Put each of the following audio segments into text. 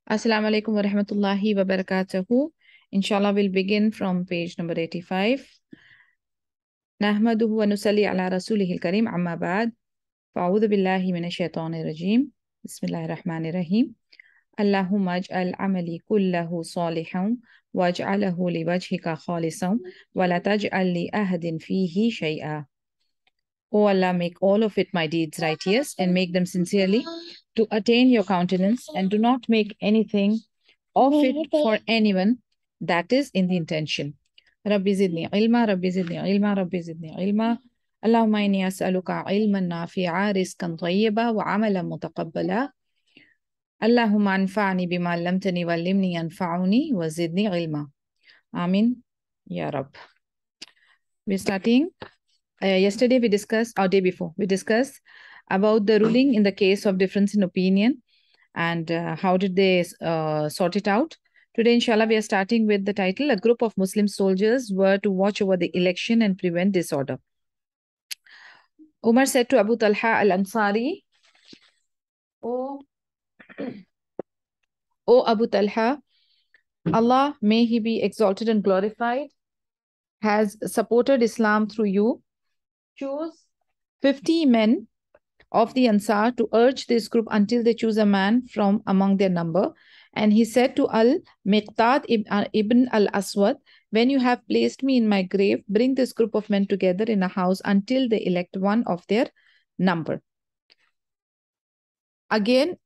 Assalamu alaikum wa rahmatullahi wa barakatuhu. Inshallah, we'll begin from page number 85. Nahmaduhu wa nusalli ala rasulihil kareem amma ba'd. Fa'udhu billahi minash shaitanir rajim. Bismillahir rahmanir rahim. Allahumma aj'al amali kullahu salihan waj'alahu liwajhika khalisan wa la taj'al li ahadin fihi shay'a. O Allah, make all of it my deeds righteous and make them sincerely to attain your countenance, and do not make anything of it for anyone that is in the intention. Rabbi zidni ilma, Rabbi zidni ilma, Rabbi zidni ilma. Allahumma inni as'aluka ilman nafi'a, rizqan tayyiba wa amalan mutaqabbala. Allahumma anfa'ni bima allamtani wa allimni anfa'uni wa zidni ilma. Amin. Ya Rab. We're starting. Yesterday we discussed, or day before, we discussed about the ruling in the case of difference in opinion and how did they sort it out. Today, inshallah, we are starting with the title, A Group of Muslim Soldiers Were to Watch Over the Election and Prevent Disorder. Umar said to Abu Talha al-Ansari, O Abu Talha, Allah, may he be exalted and glorified, has supported Islam through you. Choose 50 men of the Ansar to urge this group until they choose a man from among their number. And he said to Al-Miqdad ibn al-Aswad, when you have placed me in my grave, bring this group of men together in a house until they elect one of their number. Again,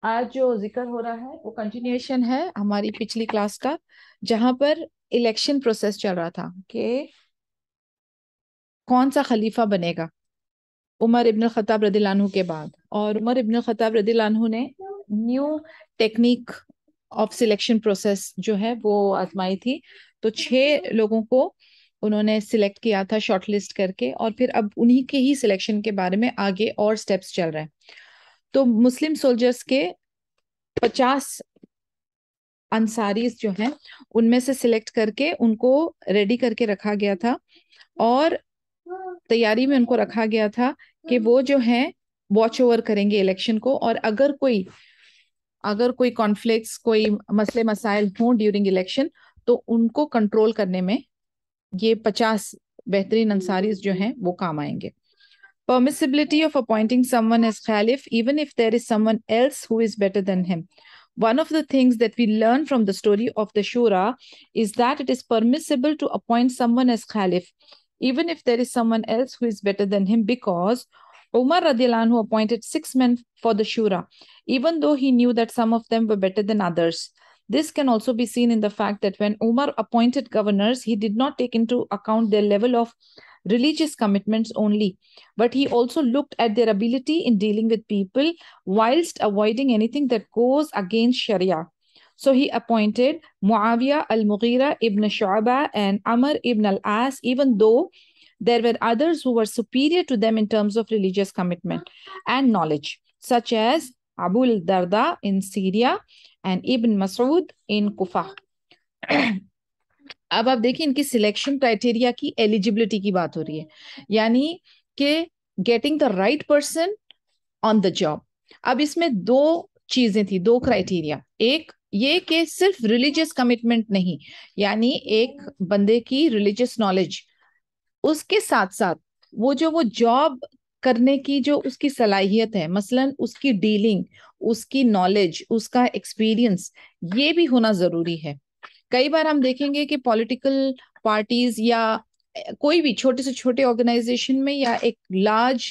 आज जो जिक्र हो रहा है वो continuation है हमारी पिछली क्लास का, जहां पर इलेक्शन प्रोसेस चल रहा था कि कौन सा खलीफा बनेगा उमर इब्न खत्ताब रदियल्लाहु अन्हु के बाद। और उमर इब्न खत्ताब रदियल्लाहु अन्हु ने new technique of selection process जो है वो आजमाई थी। तो 6 लोगों को उन्होंने सिलेक्ट किया था शॉर्टलिस्ट करके, और फिर अब उन्हीं के ही सिलेक्शन के बारे में आगे और स्टेप्स चल रहे हैं। तो मुस्लिम सोल्जर्स के 50 अंसारीज जो हैं उनमें से सिलेक्ट करके उनको रेडी करके रखा गया था, और तैयारी में उनको रखा गया था कि वो जो है वॉच ओवर करेंगे इलेक्शन को, और अगर कोई कॉन्फ्लिक्ट्स, कोई मसले मसाइल हों ड्यूरिंग इलेक्शन, तो उनको कंट्रोल करने में ये 50 बेहतरीन अंसारीज जो हैं वो काम आएंगे। Permissibility of appointing someone as Khalif, even if there is someone else who is better than him. One of the things that we learn from the story of the Shura is that it is permissible to appoint someone as Khalif, even if there is someone else who is better than him, because Umar radiallahu anhu appointed 6 men for the Shura, even though he knew that some of them were better than others. This can also be seen in the fact that when Umar appointed governors, he did not take into account their level of religious commitments only, but he also looked at their ability in dealing with people whilst avoiding anything that goes against Sharia. So he appointed Muawiyah al-Mughira ibn Shu'bah and Amr ibn al-As, even though there were others who were superior to them in terms of religious commitment and knowledge, such as Abu al-Darda in Syria and Ibn Mas'ud in Kufa. अब आप देखिए इनकी selection criteria की eligibility की बात हो रही है, यानी कि getting the right person on the job. अब इसमें 2 चीजें थी, 2 क्राइटेरिया। एक ये कि सिर्फ रिलीजियस कमिटमेंट नहीं, यानी एक बंदे की रिलीजियस नॉलेज, उसके साथ साथ वो जॉब करने की जो उसकी सलाहियत है, मसलन उसकी डीलिंग, उसकी नॉलेज, उसका एक्सपीरियंस, ये भी होना जरूरी है। कई बार हम देखेंगे कि पॉलिटिकल पार्टीज या कोई भी छोटे से छोटे ऑर्गेनाइजेशन में या एक लार्ज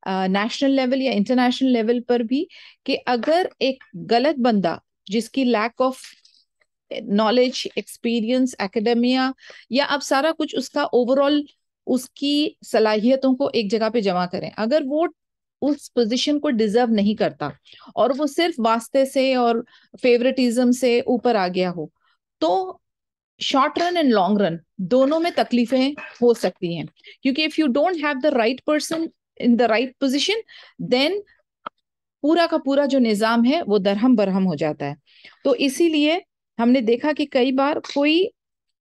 नेशनल लेवल या इंटरनेशनल लेवल पर भी, कि अगर एक गलत बंदा जिसकी lack of knowledge, experience, academia या अब सारा कुछ उसका ओवरऑल उसकी सलाहियतों को एक जगह पे जमा करें, अगर वो उस पोजीशन को डिजर्व नहीं करता और वो सिर्फ वास्ते से और फेवरेटिज्म से ऊपर आ गया हो, तो short run and long run दोनों में तकलीफें हो सकती हैं, क्योंकि if you don't have the right person in the right position, then पूरा का पूरा जो निजाम है वो दरहम बरहम हो जाता है। तो इसीलिए हमने देखा कि कई बार कोई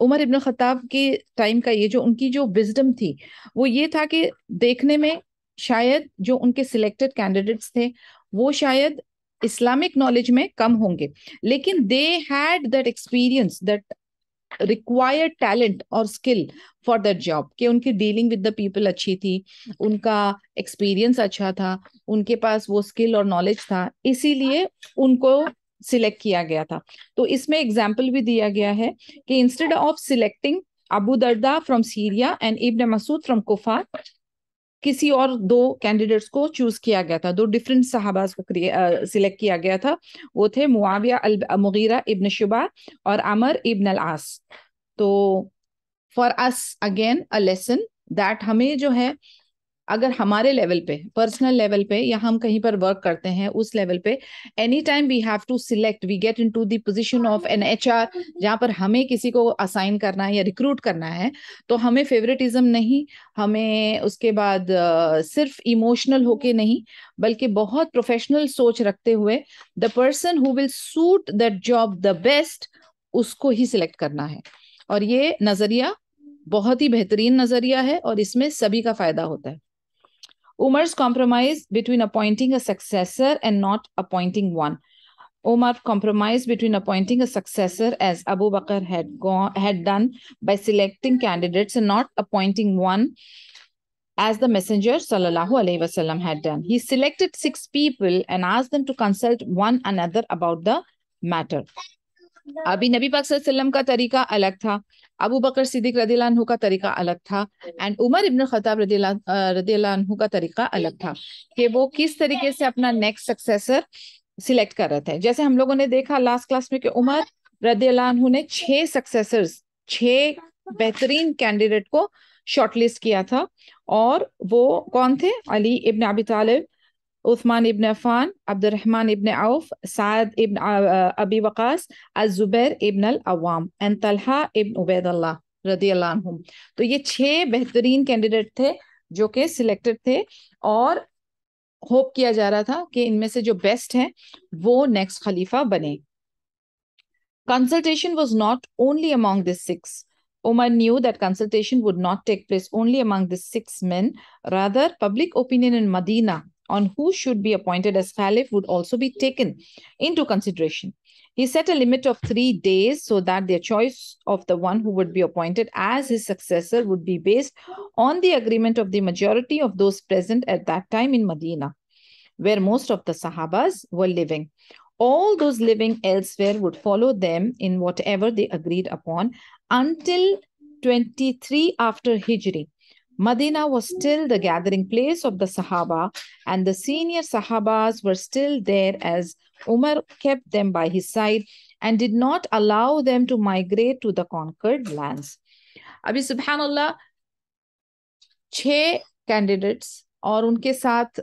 उमर इब्न खत्ताब के टाइम का ये जो उनकी जो विजडम थी वो ये था कि देखने में शायद जो उनके सिलेक्टेड कैंडिडेट्स थे वो शायद इस्लामिक नॉलेज में कम होंगे, लेकिन they had that experience, that required talent और स्किल फॉर दैट जॉब, कि उनकी डीलिंग विद द पीपल अच्छी थी, उनका एक्सपीरियंस अच्छा था, उनके पास वो स्किल और नॉलेज था, इसीलिए उनको सिलेक्ट किया गया था। तो इसमें एग्जाम्पल भी दिया गया है कि instead of selecting Abu Darda from Syria and Ibn Masud from Kufa, किसी और दो कैंडिडेट्स को चूज किया गया था, दो डिफरेंट सहाबाज को सिलेक्ट किया गया था। वो थे मुआविया अल मुगीरा इब्न शुबा और अमर इब्न अल आस। तो for us again a lesson that हमें जो है, अगर हमारे लेवल पे, पर्सनल लेवल पे, या हम कहीं पर वर्क करते हैं उस लेवल पे, any time we have to select, we get into the position of an HR, जहां पर हमें किसी को असाइन करना है या रिक्रूट करना है, तो हमें फेवरेटिज्म नहीं, हमें उसके बाद सिर्फ इमोशनल होके नहीं, बल्कि बहुत प्रोफेशनल सोच रखते हुए the person who will suit that job the best, उसको ही सिलेक्ट करना है। और ये नजरिया बहुत ही बेहतरीन नजरिया है और इसमें सभी का फायदा होता है। Umar's compromise between appointing a successor and not appointing one. Umar compromised between appointing a successor, as Abu Bakr had done, by selecting candidates and not appointing one, as the Messenger sallallahu alaihi wasallam had done. He selected 6 people and asked them to consult one another about the matter. अभी नबी पाक सल्लल्लाहु अलैहि वसल्लम का तरीका अलग था, अबू बकर सिद्दीक रदियल्लाहु अन्हु का तरीका अलग था, एंड उमर इब्न खत्ताब रदियल्लाहु अन्हु का तरीका अलग था, कि वो किस तरीके से अपना नेक्स्ट सक्सेसर सिलेक्ट कर रहे थे। जैसे हम लोगों ने देखा लास्ट क्लास में कि उमर रदियल्लाहु अन्हु ने 6 सक्सेसर्स, 6 बेहतरीन कैंडिडेट को शॉर्टलिस्ट किया था, और वो कौन थे? अली इब्न अबी तालिब, उस्मान इब्न Affan, Abdurrahman ibn of, Saad ibn Abi Waqas, अज़ुबैर ibn Al Awam and Talha इब्न उबैदुल्लाह रदियल्लाहु अन्हुम। तो ये 6 बेहतरीन कैंडिडेट थे जो कि सिलेक्टेड थे, और होप किया जा रहा था कि इनमें से जो बेस्ट हैं वो नेक्स्ट खलीफा बने। Consultation was not only among the 6. Umar knew that consultation would not take place only among the 6 men. Rather, public opinion in Medina on who should be appointed as Caliph would also be taken into consideration. He set a limit of 3 days so that their choice of the one who would be appointed as his successor would be based on the agreement of the majority of those present at that time in Medina, where most of the Sahabas were living. All those living elsewhere would follow them in whatever they agreed upon until 23 after Hijri. Medina was still the gathering place of the Sahaba, and the senior Sahabas were still there, as Umar kept them by his side and did not allow them to migrate to the conquered lands. अभी सुबहानअल्लाह 6 candidates और उनके साथ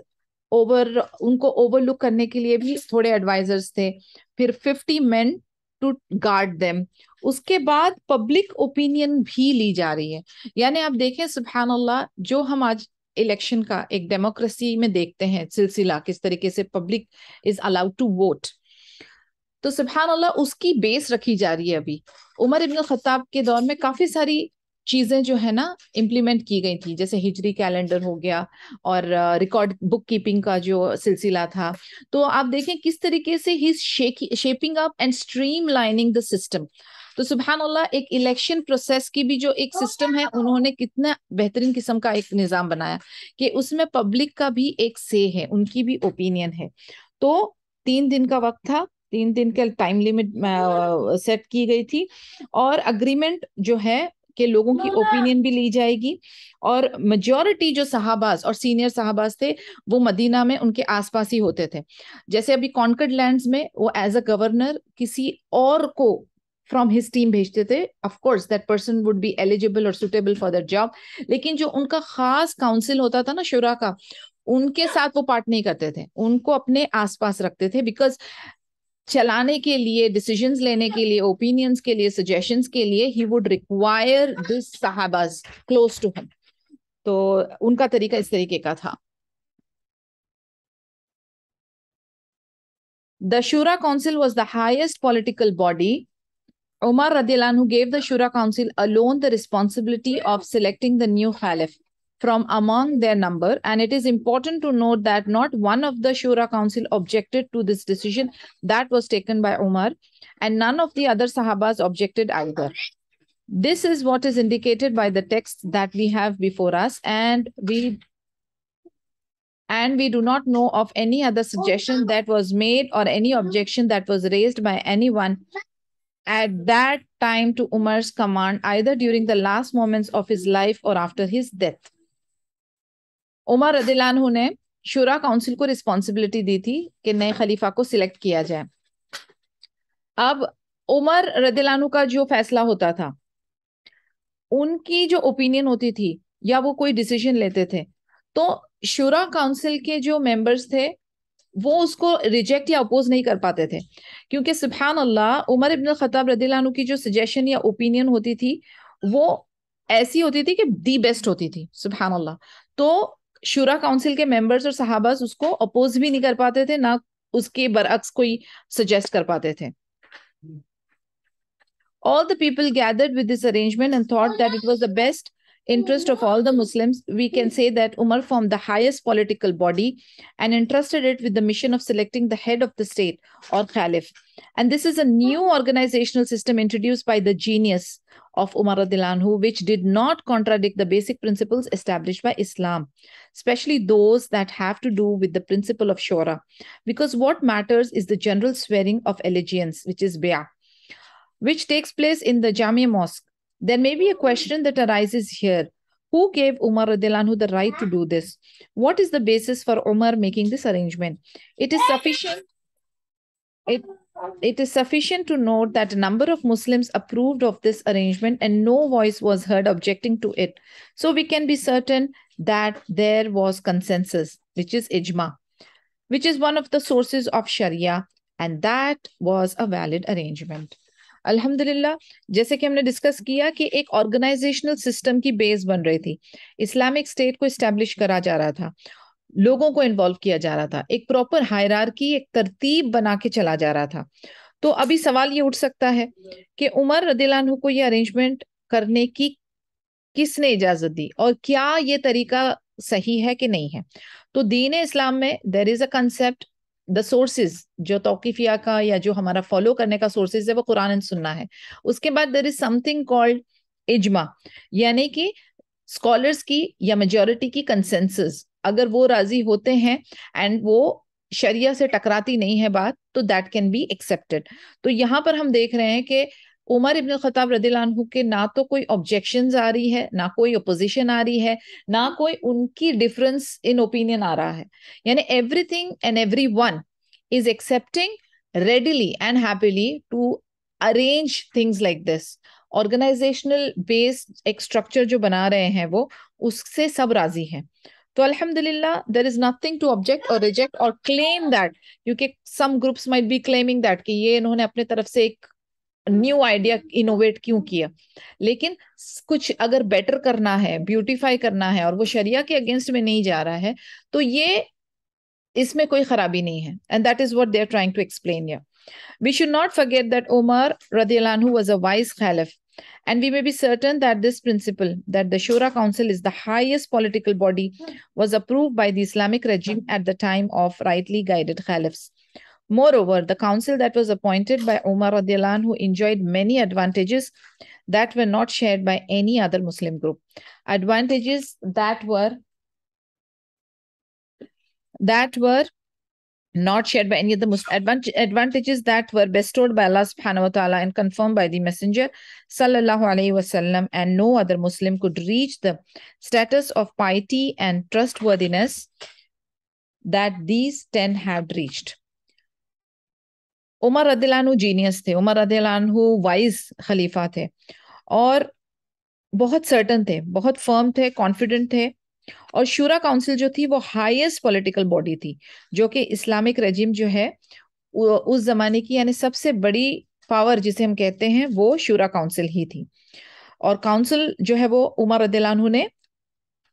उनको overlook करने के लिए भी थोड़े एडवाइजर्स थे, फिर 50 मेन टू गार्ड देम, उसके बाद पब्लिक ओपिनियन भी ली जा रही है। यानी आप देखें सुबहानअल्लाह, जो हम आज इलेक्शन का एक डेमोक्रेसी में देखते हैं सिलसिला, किस तरीके से public is allowed to vote, तो सुबहानअल्लाह उसकी बेस रखी जा रही है। अभी उमर इब्न खत्ताब के दौर में काफी सारी चीजें जो है ना इम्प्लीमेंट की गई थी, जैसे हिजरी कैलेंडर हो गया और रिकॉर्ड बुक कीपिंग का जो सिलसिला था। तो आप देखें किस तरीके से ही shaping up and streamlining the system. तो सुबहानअल्लाह एक इलेक्शन प्रोसेस की भी जो एक सिस्टम है, उन्होंने कितना बेहतरीन किस्म का एक निज़ाम बनाया कि उसमें पब्लिक का भी एक से है, उनकी भी ओपिनियन है। तो 3 दिन का वक्त था, 3 दिन का टाइम लिमिट सेट की गई थी, और अग्रीमेंट जो है कि लोगों की ओपिनियन भी ली जाएगी, और मेजॉरिटी जो सहाबाज और सीनियर सहाबाज थे वो मदीना में उनके आसपास ही होते थे। जैसे अभी कॉन्कर्ड लैंड्स में वो एज अ गवर्नर किसी और को फ्रॉम हिज टीम भेजते थे, of course that person would be eligible और सुटेबल फॉर दैट जॉब, लेकिन जो उनका खास काउंसिल होता था ना शुरा का, उनके साथ वो पार्ट नहीं करते थे, उनको अपने आसपास रखते थे, बिकॉज चलाने के लिए, डिसीजंस लेने के लिए, ओपिनियंस के लिए, सजेशंस के लिए ही वुड रिक्वायर दिस सहाबाज क्लोज टू हिम। तो उनका तरीका इस तरीके का था। The Shura Council was the highest political body. Umar radiallahu anhu gave the Shura Council alone the responsibility of selecting the new Caliph. from among their number, and it is important to note that not one of the Shura Council objected to this decision that was taken by Umar, and none of the other Sahabas objected either. This is what is indicated by the text that we have before us, and we do not know of any other suggestion that was made or any objection that was raised by anyone at that time to Umar's command, either during the last moments of his life or after his death. Umar रदियल्लाहु अन्हु ने शुरा council को responsibility दी थी कि नए खलीफा को select किया जाए। अब उमर रदियल्लाहु अन्हु का जो फैसला होता था, उनकी जो ओपिनियन होती थी या वो कोई डिसीजन लेते थे, तो शुरा काउंसिल के जो मेंबर्स थे वो उसको रिजेक्ट या अपोज नहीं कर पाते थे, क्योंकि सुभान अल्लाह उमर इब्न खत्ताब रदियल्लाहु अन्हु की जो सजेशन या ओपिनियन होती थी वो ऐसी होती थी कि दी बेस्ट होती थी, सुभान अल्लाह। तो शुरा काउंसिल के मेंबर्स और सहाबास उसको अपोज भी नहीं कर पाते थे, ना उसके बरअक्स कोई सजेस्ट कर पाते थे। All the people gathered with this arrangement and thought that it was the best interest of all the Muslims. We can say that Umar formed the highest political body and entrusted it with the mission of selecting the head of the state or Caliph. And this is a new organizational system introduced by the genius of Umar radiallahu anhu, which did not contradict the basic principles established by Islam, especially those that have to do with the principle of shura. Because what matters is the general swearing of allegiance, which is bay'ah, which takes place in the Jamia Mosque. There may be a question that arises here. Who gave Umar radiallahu anhu the right to do this? What is the basis for Umar making this arrangement? It is sufficient. It is sufficient to note that a number of Muslims approved of this arrangement and no voice was heard objecting to it. So we can be certain that there was consensus, which is ijma, which is one of the sources of Sharia, and that was a valid arrangement. अल्हम्दुलिल्लाह, जैसे कि हमने discuss किया कि एक organisational system की base बन रही थी, इस्लामिक स्टेट को एस्टेब्लिश करा जा रहा था, लोगों को इन्वॉल्व किया जा रहा था, एक प्रॉपर हायरार्की, एक तरतीब बना के चला जा रहा था। तो अभी सवाल ये उठ सकता है कि उमर रदियल्लाहु अन्हु को ये अरेंजमेंट करने की किसने इजाजत दी और क्या ये तरीका सही है कि नहीं है। तो दीन इस्लाम में there is a concept, the sources जो तौकीफिया का या जो हमारा फॉलो करने का सोर्सेज है वो कुरान एंड सुन्ना है। उसके बाद देयर इज समथिंग कॉल्ड इजमा, यानी कि स्कॉलर्स की या मेजॉरिटी की कंसेंसस, अगर वो राजी होते हैं एंड वो शरिया से टकराती नहीं है बात, तो दैट कैन बी एक्सेप्टेड। तो यहाँ पर हम देख रहे हैं कि उमर इब्न खत्ताब रदियल्लाहु अन्हु के ना तो कोई ऑब्जेक्शंस आ रही है, ना कोई अपोजिशन आ रही है, ना कोई उनकी डिफरेंस इन ओपिनियन आ रहा है, यानी everything and everyone is accepting readily and happily to arrange things like this. Organisational based एक स्ट्रक्चर जो बना रहे हैं वो, उससे सब राजी हैं। तो अल्हम्दुलिल्लाह, there is nothing to object और रिजेक्ट और क्लेम दैट, क्योंकि some groups might be claiming that कि ये इन्होंने अपने तरफ से एक न्यू आइडिया इनोवेट क्यों किया, लेकिन कुछ अगर बेटर करना है, ब्यूटीफाई करना है और वो शरिया के अगेंस्ट में नहीं जा रहा है, तो ये इसमें कोई खराबी नहीं है, and that is what they are trying to explain here. We should not forget that Umar radiallahu anhu was a wise caliph, and we may be certain that this principle, that the Shura Council is the highest political body, was approved by the Islamic regime at the time of rightly guided caliphs. Moreover, the council that was appointed by Umar radiallahu anhu enjoyed many advantages that were not shared by any other Muslim group. Advantages that were not shared by any of the advantages that were bestowed by Allah subhanahu wa ta'ala and confirmed by the messenger sallallahu alaihi wasallam, and no other Muslim could reach the status of piety and trustworthiness that these 10 had reached. Umar रदियल्लाहु अन्हु genius थे, उमर रदियल्लाहु अन्हु wise खलीफा थे और बहुत certain थे, बहुत फर्म थे, कॉन्फिडेंट थे। और शूरा काउंसिल जो थी वो हाईएस्ट पॉलिटिकल बॉडी थी, जो कि इस्लामिक रेजिम जो है उस जमाने की यानी सबसे बड़ी पावर जिसे हम कहते हैं वो शूरा काउंसिल ही थी। और काउंसिल जो है वो उमर रदियल्लाहु अन्हु ने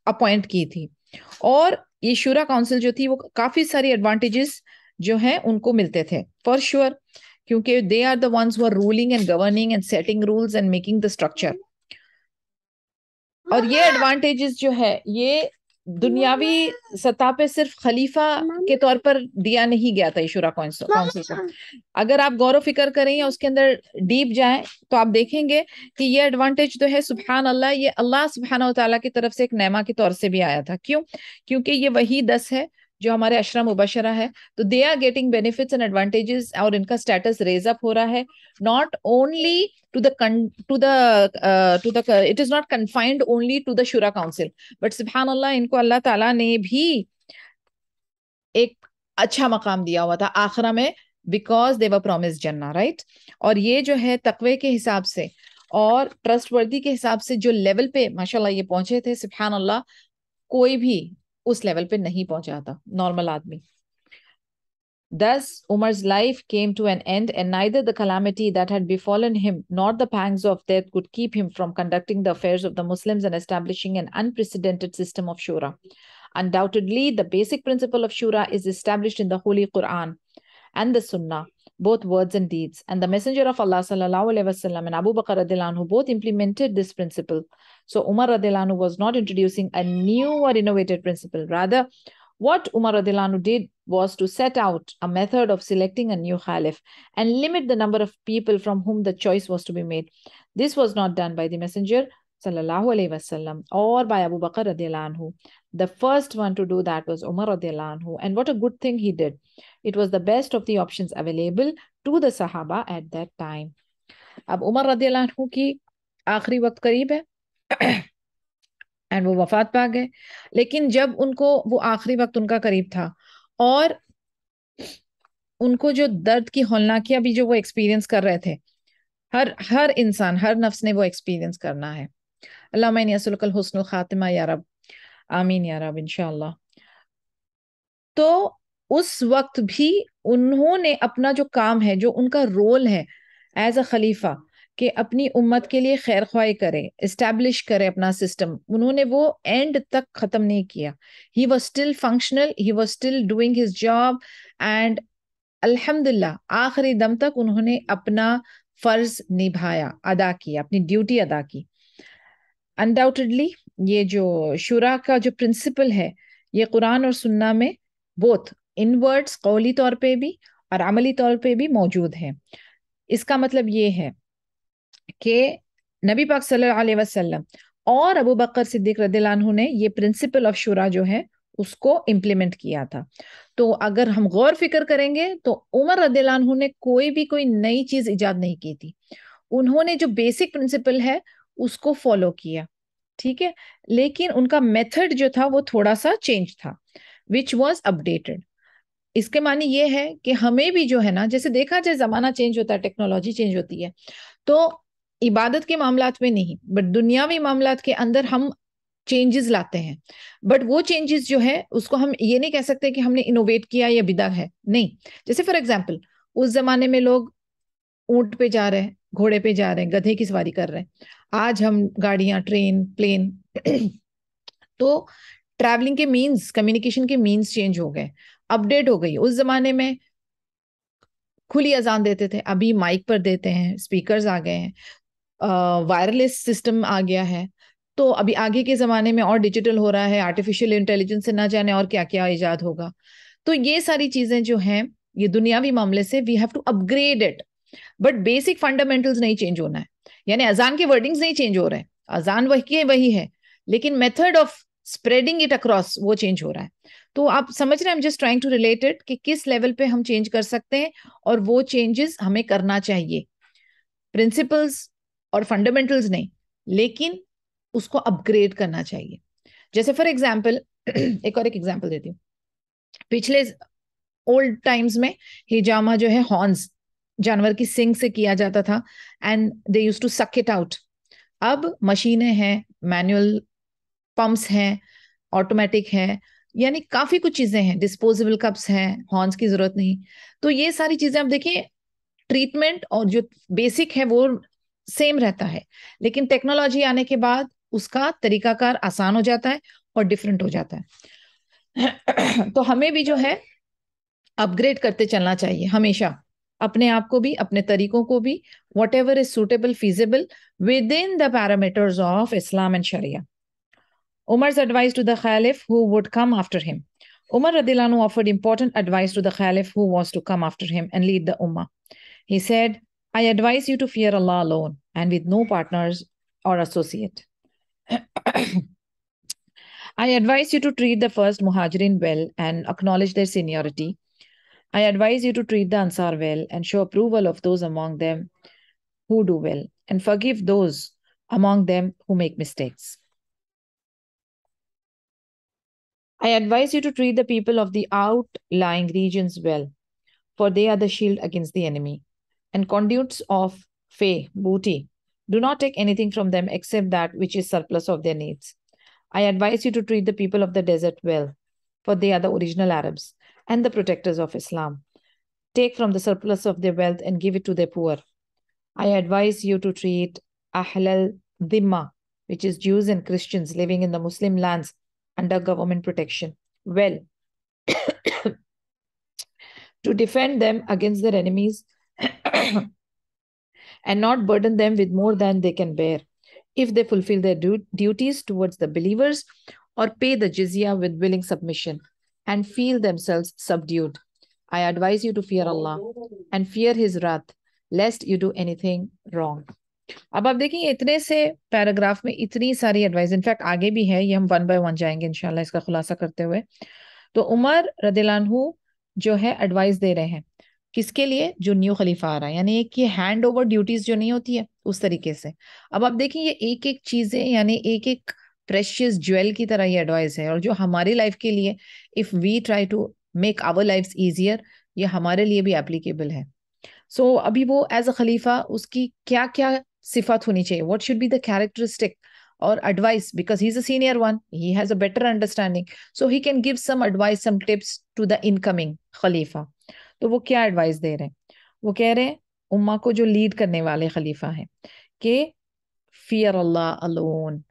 अपॉइंट की थी, और ये शूरा काउंसिल जो थी वो काफी सारी एडवांटेजेस जो हैं उनको मिलते थे फॉर श्योर, क्योंकि they are the ones who are ruling and governing and setting rules and making the structure. और ये एडवांटेजेस जो है ये दुनियावी सतह पे सिर्फ खलीफा के तौर पर दिया नहीं गया था शुरा काउंसिल को। अगर आप गौर फिक्र करें या उसके अंदर डीप जाएं तो आप देखेंगे कि ये एडवांटेज जो है सुभान अल्लाह, ये अल्लाह सुभान तआला की तरफ से एक नेमा के तौर से भी आया था। क्यों? क्योंकि ये वही 10 है जो हमारे अशरा मुबशरा है, तो they are getting benefits and advantages और इनका स्टेटस रेज अप हो रहा है। Not only to the it is not confined only to the shura council, but subhanallah इनको अल्लाह ताला ने भी एक अच्छा मकाम दिया हुआ था आखिरा में, बिकॉज दे वर प्रॉमिस्ड जन्ना, राइट। और ये जो है तकवे के हिसाब से और ट्रस्टवर्दी के हिसाब से जो लेवल पे माशाल्लाह ये पहुंचे थे, सुभान कोई भी उस लेवल पे नहीं पहुंचा था नॉर्मल आदमी। Thus, Umar's life came to an end, and neither the calamity that had befallen him nor the pangs of death could keep him from conducting the affairs of the Muslims and establishing an unprecedented system of shura. Undoubtedly, the basic principle of shura is established in the Holy Quran and the Sunnah, both words and deeds. And the Messenger of Allah sallallahu alaihi wasallam and Abu Bakr radiallahu anhu both implemented this principle. So Umar radiallahu anhu was not introducing a new or innovative principle. Rather, what Umar radiallahu anhu did was to set out a method of selecting a new Khalif and limit the number of people from whom the choice was to be made. This was not done by the Messenger sallallahu alaihi wasallam or by Abu Bakr radiallahu anhu. The first one to do that was Umar radiallahu anhu, and what a good thing he did. It was the best of the options available to the Sahaba at that time. अब उमर रदियल्लाहु अन्हु की आखिरी वक्त करीब है and वो वफात पा गए, लेकिन जब उनको वो आखिरी वक्त उनका करीब था और उनको जो दर्द की हौलनाकियां भी जो वो एक्सपीरियंस कर रहे थे, हर इंसान हर नफ्स ने वो एक्सपीरियंस करना है। अल्लाहुम्मा इन्नी अस्अलुकल हुस्नुल खातिमा या रब, आमीन या रब इंशाअल्लाह। तो उस वक्त भी उन्होंने अपना जो काम है, जो उनका रोल है एज अ खलीफा, कि अपनी उम्मत के लिए खैर ख्वाही करे, इस्टेब्लिश करे अपना सिस्टम, उन्होंने वो एंड तक खत्म नहीं किया। He was still functional, he was still doing his job, and अल्हम्दुलिल्लाह आखिरी दम तक उन्होंने अपना फर्ज निभाया, अदा किया, अपनी ड्यूटी अदा की। अनडाउटेडली ये जो शुरा का जो प्रिंसिपल है, ये कुरान और सुन्ना में बोथ इन वर्ड्स कौली तौर पे भी और अमली तौर पे भी मौजूद है। इसका मतलब ये है कि नबी पाक सल्लल्लाहु अलैहि वसल्लम और अबू बकर सिद्दीक रदियल्लाहु अन्हु ने ये प्रिंसिपल ऑफ शुरा जो है उसको इम्प्लीमेंट किया था। तो अगर हम गौर फिक्र करेंगे तो उमर रदियल्लाहु अन्हु ने कोई नई चीज इजाद नहीं की थी, उन्होंने जो बेसिक प्रिंसिपल है उसको फॉलो किया, ठीक है, लेकिन उनका मेथड जो था वो थोड़ा सा चेंज था, विच वॉज अपडेटेड। इसके मानी ये है कि हमें भी जो है ना, जैसे देखा जाए जमाना चेंज होता है, टेक्नोलॉजी चेंज होती है, तो इबादत के मामलात में नहीं बट दुनियावी मामलात के अंदर हम चेंजेस लाते हैं। बट वो चेंजेस जो है उसको हम ये नहीं कह सकते कि हमने इनोवेट किया या बिदा है, नहीं। जैसे फॉर एग्जाम्पल उस जमाने में लोग ऊंट पे जा रहे हैं, घोड़े पे जा रहे हैं, गधे की सवारी कर रहे हैं, आज हम गाड़ियां, ट्रेन, प्लेन तो ट्रैवलिंग के मीन्स, कम्युनिकेशन के मीन्स चेंज हो गए, अपडेट हो गई। उस जमाने में खुली अजान देते थे, अभी माइक पर देते हैं, स्पीकर्स आ गए हैं, वायरलेस सिस्टम आ गया है, तो अभी आगे के जमाने में और डिजिटल हो रहा है, आर्टिफिशियल इंटेलिजेंस से ना जाने और क्या क्या इजाद होगा। तो ये सारी चीजें जो हैं ये दुनियावी मामले से we have to upgrade it, but basic fundamentals नहीं चेंज होना है। यानी अजान के वर्डिंग्स नहीं चेंज हो रहे हैं, अजान वही है, लेकिन method of spreading it across वो चेंज हो रहा है। तो आप समझ रहे हैं, I am just trying to relate it कि किस लेवल पे हम चेंज कर सकते हैं और वो चेंजेस हमें करना चाहिए, प्रिंसिपल्स और फंडामेंटल्स नहीं, लेकिन उसको अपग्रेड करना चाहिए। जैसे फॉर एग्जाम्पल एक एग्जाम्पल देती हूँ, पिछले ओल्ड टाइम्स में हिजामा जो है हॉर्न्स, जानवर की सिंग से किया जाता था and they used to suck it out. अब मशीनें हैं, मैनुअल पंप्स हैं, ऑटोमेटिक है, यानी काफी कुछ चीजें हैं, डिस्पोजेबल कप्स हैं, हॉर्न्स की जरूरत नहीं। तो ये सारी चीजें आप देखिए, ट्रीटमेंट और जो बेसिक है वो सेम रहता है, लेकिन टेक्नोलॉजी आने के बाद उसका तरीकाकार आसान हो जाता है और डिफरेंट हो जाता है। तो हमें भी जो है अपग्रेड करते चलना चाहिए हमेशा, अपने आप को भी, अपने तरीकों को भी, whatever is suitable, feasible within the parameters of Islam and शरिया। Umar's advice to the Caliph who would come after him. Umar radiallahu anhu offered important advice to the Caliph who was to come after him and lead the Ummah. He said, I advise you to fear Allah alone and with no partners or associate. I advise you to treat the first Muhajirin well and acknowledge their seniority. I advise you to treat the Ansar well and show approval of those among them who do well and forgive those among them who make mistakes. I advise you to treat the people of the outlying regions well, for they are the shield against the enemy and conduits of fay, booty. Do not take anything from them except that which is surplus of their needs. I advise you to treat the people of the desert well, for they are the original Arabs and the protectors of Islam. Take from the surplus of their wealth and give it to their poor. I advise you to treat Ahlal Dhimma, which is Jews and Christians living in the Muslim lands under government protection, well, to defend them against their enemies and not burden them with more than they can bear if they fulfill their duties towards the believers or pay the jizya with willing submission and feel themselves subdued. I advise you to fear Allah and fear His wrath, lest you do anything wrong. अब आप देखिए इतने से paragraph में इतनी सारी advice, in fact आगे भी है, ये हम वन बाय वन जाएंगे इंशाल्लाह इसका खुलासा करते हुए। तो उमर रदियल्लाहु अन्हु जो है एडवाइस दे रहे हैं किसके लिए, जो न्यू खलीफा आ रहा है, यानी एक ये हैंड ओवर ड्यूटीज जो नहीं होती है उस तरीके से। अब आप देखिए ये एक एक चीजें यानी एक एक प्रेशियस ज्वेल की तरह ये एडवाइस है, और जो हमारी लाइफ के लिए if we try to make our life easier, ये हमारे लिए भी एप्लीकेबल है। सो अभी वो एज अ खलीफा उसकी क्या क्या सिफत होनी चाहिए, what should be the characteristic और advice, because he is a senior one, he has a better understanding, so he can give some advice, some tips to the incoming खलीफा। तो वो क्या एडवाइस दे रहे हैं, वो कह रहे हैं उम्मा को जो लीड करने वाले खलीफा हैं कि फियर अल्लाह अलोन,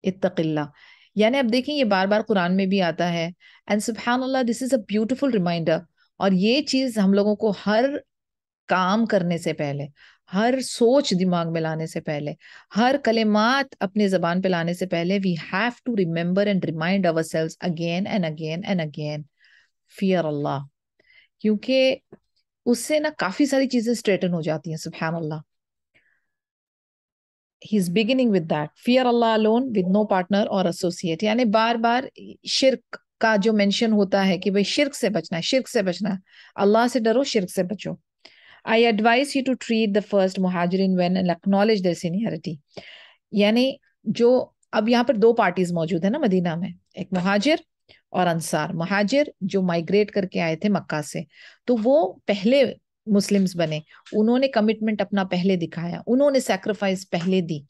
इत्तकिल्ला। यानी अब देखिए ये बार बार कुरान में भी आता है, एंड सुब्हान अल्लाह this is a beautiful reminder. और ये चीज हम लोगों को हर काम करने से पहले, हर सोच दिमाग में लाने से पहले, हर कलिमात अपने जबान पे लाने से पहले, we have to remember and remind ourselves again and again and again fear Allah, क्योंकि उससे ना काफी सारी चीजें स्ट्रेटन हो जाती हैं। सुब्हान अल्लाह, he is beginning with that, fear Allah alone with no partner और एसोसिएट। यानी बार बार शिर्क का जो मेंशन होता है कि भाई शिर्क से बचना है, शिर्क से बचना है, अल्लाह से डरो, शिर्क से बचो। I advise you to treat the first muhajirin well and acknowledge their seniority. यानी जो अब यहाँ पर दो पार्टीज मौजूद है ना मदीना में, एक मुहाजिर और अंसार। मुहाजिर जो माइग्रेट करके आए थे मक्का से, तो वो पहले मुस्लिम्स बने, उन्होंने कमिटमेंट अपना पहले दिखाया, उन्होंने सैक्रिफाइस पहले दी,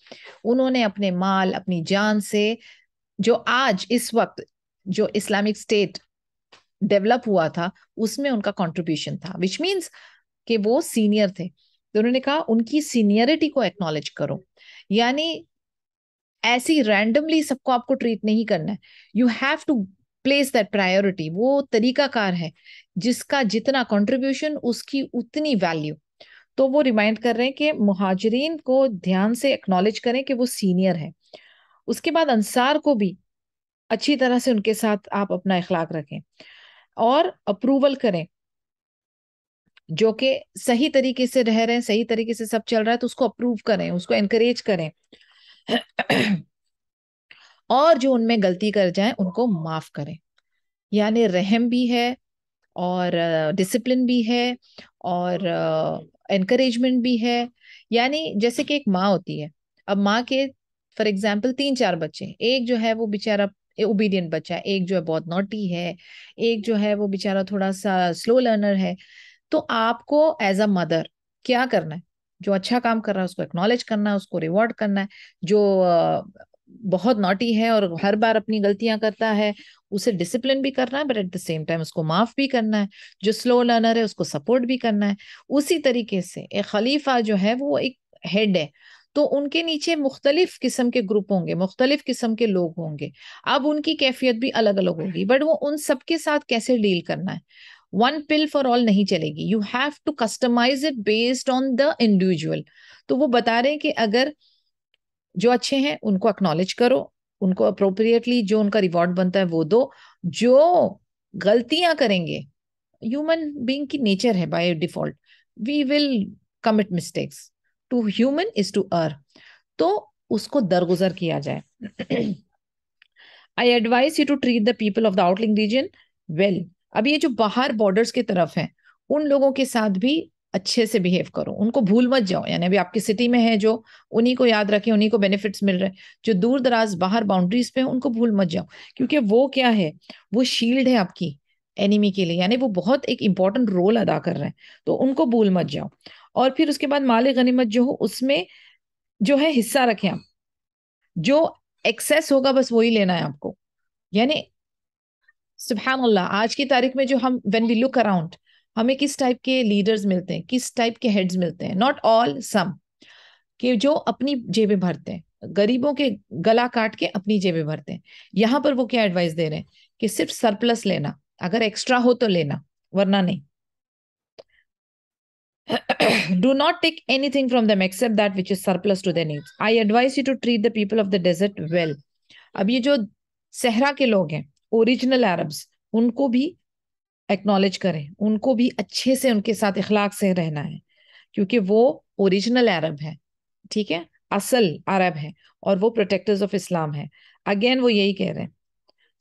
उन्होंने अपने माल अपनी जान से, जो आज इस वक्त जो इस्लामिक स्टेट डेवलप हुआ था उसमें उनका कंट्रीब्यूशन था, विच मीन्स कि वो सीनियर थे। तो उन्होंने कहा उनकी सीनियरिटी को एक्नॉलेज करो, यानी ऐसी रैंडमली सबको आपको ट्रीट नहीं करना है, you have to place that priority. वो तरीकाकार है जिसका जितना कंट्रीब्यूशन उसकी उतनी वैल्यू। तो वो रिमाइंड कर रहे हैं कि मुहाजिरीन को ध्यान से एक्नॉलेज करें कि वो सीनियर है। उसके बाद अंसार को भी अच्छी तरह से उनके साथ आप अपना इखलाक रखें और अप्रूवल करें, जो कि सही तरीके से रह रहे हैं, सही तरीके से सब चल रहा है, तो उसको अप्रूव करें, उसको एनकरेज करें और जो उनमें गलती कर जाए उनको माफ करें। यानी रहम भी है और डिसिप्लिन भी है और एनकरेजमेंट भी है। यानी जैसे कि एक माँ होती है, अब माँ के फॉर एग्जाम्पल 3-4 बच्चे, एक जो है वो बेचारा ओबीडियंट बच्चा है, एक जो है बहुत नॉटी है, एक जो है वो बेचारा थोड़ा सा स्लो लर्नर है। तो आपको एज अ मदर क्या करना है, जो अच्छा काम कर रहा है उसको एक्नॉलेज करना है, उसको रिवॉर्ड करना है। जो बहुत नॉटी है और हर बार अपनी गलतियां करता है उसे डिसिप्लिन भी करना है, but at the same time उसको माफ भी करना है। जो स्लो लर्नर है उसको सपोर्ट भी करना है। उसी तरीके से एक खलीफा जो है वो एक हेड है, तो उनके नीचे मुख्तलिफ किस्म के ग्रुप होंगे, मुख्तलिफ किस्म के लोग होंगे। अब उनकी कैफियत भी अलग अलग होगी, बट वो उन सबके साथ कैसे डील करना है, वन पिल फॉर ऑल नहीं चलेगी। You have to customise it based on the individual. तो वो बता रहे हैं कि अगर जो अच्छे हैं उनको एक्नॉलेज करो, उनको अप्रोप्रिएटली जो उनका रिवॉर्ड बनता है वो दो। जो गलतियां करेंगे, ह्यूमन बीइंग की नेचर है, by default we will commit mistakes, to human is to err, तो उसको दरगुजर किया जाए। I advise you to treat the people of the outlying region well. अब ये जो बाहर बॉर्डर्स की तरफ हैं, उन लोगों के साथ भी अच्छे से बिहेव करो, उनको भूल मत जाओ। यानी अभी आपकी सिटी में है जो, उन्हीं को याद रखें, उन्हीं को बेनिफिट्स मिल रहे हैं। जो दूर दराज बाहर बाउंड्रीज पे हैं उनको भूल मत जाओ, क्योंकि वो क्या है, वो शील्ड है आपकी एनिमी के लिए, यानी वो बहुत एक इंपॉर्टेंट रोल अदा कर रहे हैं, तो उनको भूल मत जाओ। और फिर उसके बाद माले गनीमत जो हो उसमें जो है हिस्सा रखें आप, जो एक्सेस होगा बस वही लेना है आपको। यानी सुभान अल्लाह, आज की तारीख में जो हम व्हेन वी लुक अराउंड, हमें किस टाइप के लीडर्स मिलते हैं, किस टाइप के हेड्स मिलते हैं, नॉट ऑल, सम, कि जो अपनी जेबें भरते हैं, गरीबों के गला काट के अपनी जेबें भरते हैं। यहां पर वो क्या एडवाइस दे रहे हैं कि सिर्फ सरप्लस लेना, अगर एक्स्ट्रा हो तो लेना, वरना नहीं। Do not take anything from them except that which is surplus to their needs. I advise you to treat the people of the desert well. अब ये जो सहरा के लोग हैं, ओरिजिनल अरब्स, उनको भी एक्नॉलेज करें, उनको भी अच्छे से उनके साथ इखलाक से रहना है, क्योंकि वो ओरिजिनल अरब है, ठीक है, असल अरब है, और वो प्रोटेक्टर्स ऑफ इस्लाम है। अगेन वो यही कह रहे हैं,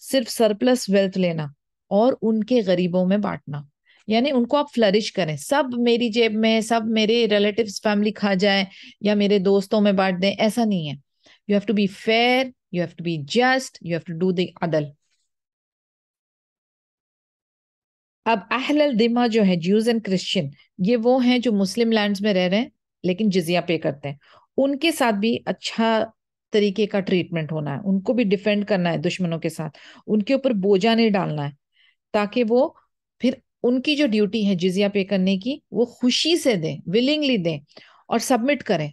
सिर्फ सरप्लस वेल्थ लेना और उनके गरीबों में बांटना, यानी उनको आप फ्लरिश करें। सब मेरी जेब में, सब मेरे रिलेटिव्स फैमिली खा जाए या मेरे दोस्तों में बांट दें, ऐसा नहीं है। You have to be fair, you have to be just, you have to do the अदल। अब अहल दिमा जो है, ज्यूज एंड क्रिश्चियन, ये वो हैं जो मुस्लिम लैंड्स में रह रहे हैं लेकिन जिजिया पे करते हैं। उनके साथ भी अच्छा तरीके का ट्रीटमेंट होना है, उनको भी डिफेंड करना है दुश्मनों के साथ, उनके ऊपर बोझा नहीं डालना है, ताकि वो फिर उनकी जो ड्यूटी है जिजिया पे करने की, वो खुशी से दें, विलिंगली दें और सबमिट करें।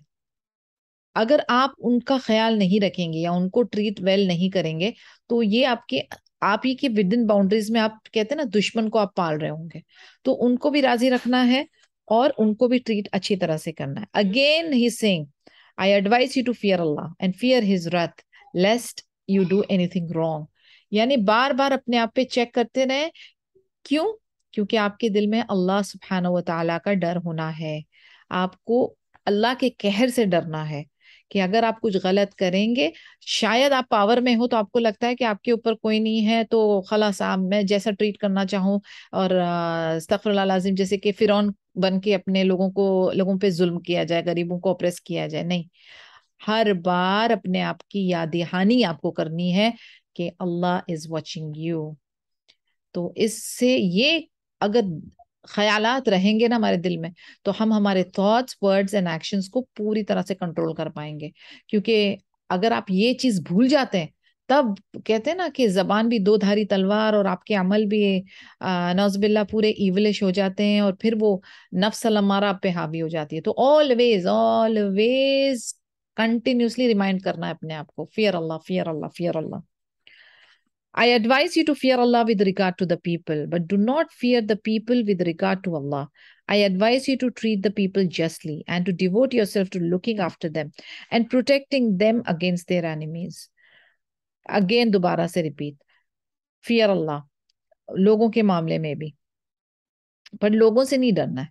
अगर आप उनका ख्याल नहीं रखेंगे या उनको ट्रीट वेल नहीं करेंगे, तो ये आपके, आप ही के विद इन बाउंड्रीज में, आप कहते हैं ना दुश्मन को आप पाल रहे होंगे, तो उनको भी राजी रखना है और उनको भी ट्रीट अच्छी तरह से करना है। Again he saying, I advise you to fear Allah and fear his wrath lest you do anything wrong. यानी बार बार अपने आप पे चेक करते रहे। क्यों? क्योंकि आपके दिल में अल्लाह सुब्हानहू व तआला का डर होना है, आपको अल्लाह के कहर से डरना है, कि अगर आप कुछ गलत करेंगे, शायद आप पावर में हो तो आपको लगता है कि आपके ऊपर कोई नहीं है, तो खलास आप, मैं जैसा ट्रीट करना चाहूँ, और अस्तगफिरुल्लाह लाजिम, जैसे कि फिरौन बन के अपने लोगों पे जुल्म किया जाए, गरीबों को ऑप्रेस किया जाए, नहीं। हर बार अपने आप की याद दहानी आपको करनी है कि अल्लाह इज वॉचिंग यू। तो इससे ये अगर ख्यालात रहेंगे ना हमारे दिल में, तो हम हमारे थॉट्स, वर्ड्स एंड एक्शंस को पूरी तरह से कंट्रोल कर पाएंगे। क्योंकि अगर आप ये चीज भूल जाते हैं, तब कहते हैं ना कि जबान भी दो धारी तलवार, और आपके अमल भी नौज़बिल्ला पूरे इवलिश हो जाते हैं, और फिर वो नफ्स अम्मारा आप पे हावी हो जाती है। तो ऑलवेज ऑलवेज कंटिन्यूसली रिमाइंड करना है अपने आप को, fear Allah, fear Allah, fear Allah. I advise you to fear Allah with regard to the people, but do not fear the people with regard to Allah. I advise you to treat the people justly and to devote yourself to looking after them and protecting them against their enemies. Again, दोबारा से repeat, fear Allah, लोगों के मामले में भी, पर लोगों से नहीं डरना है,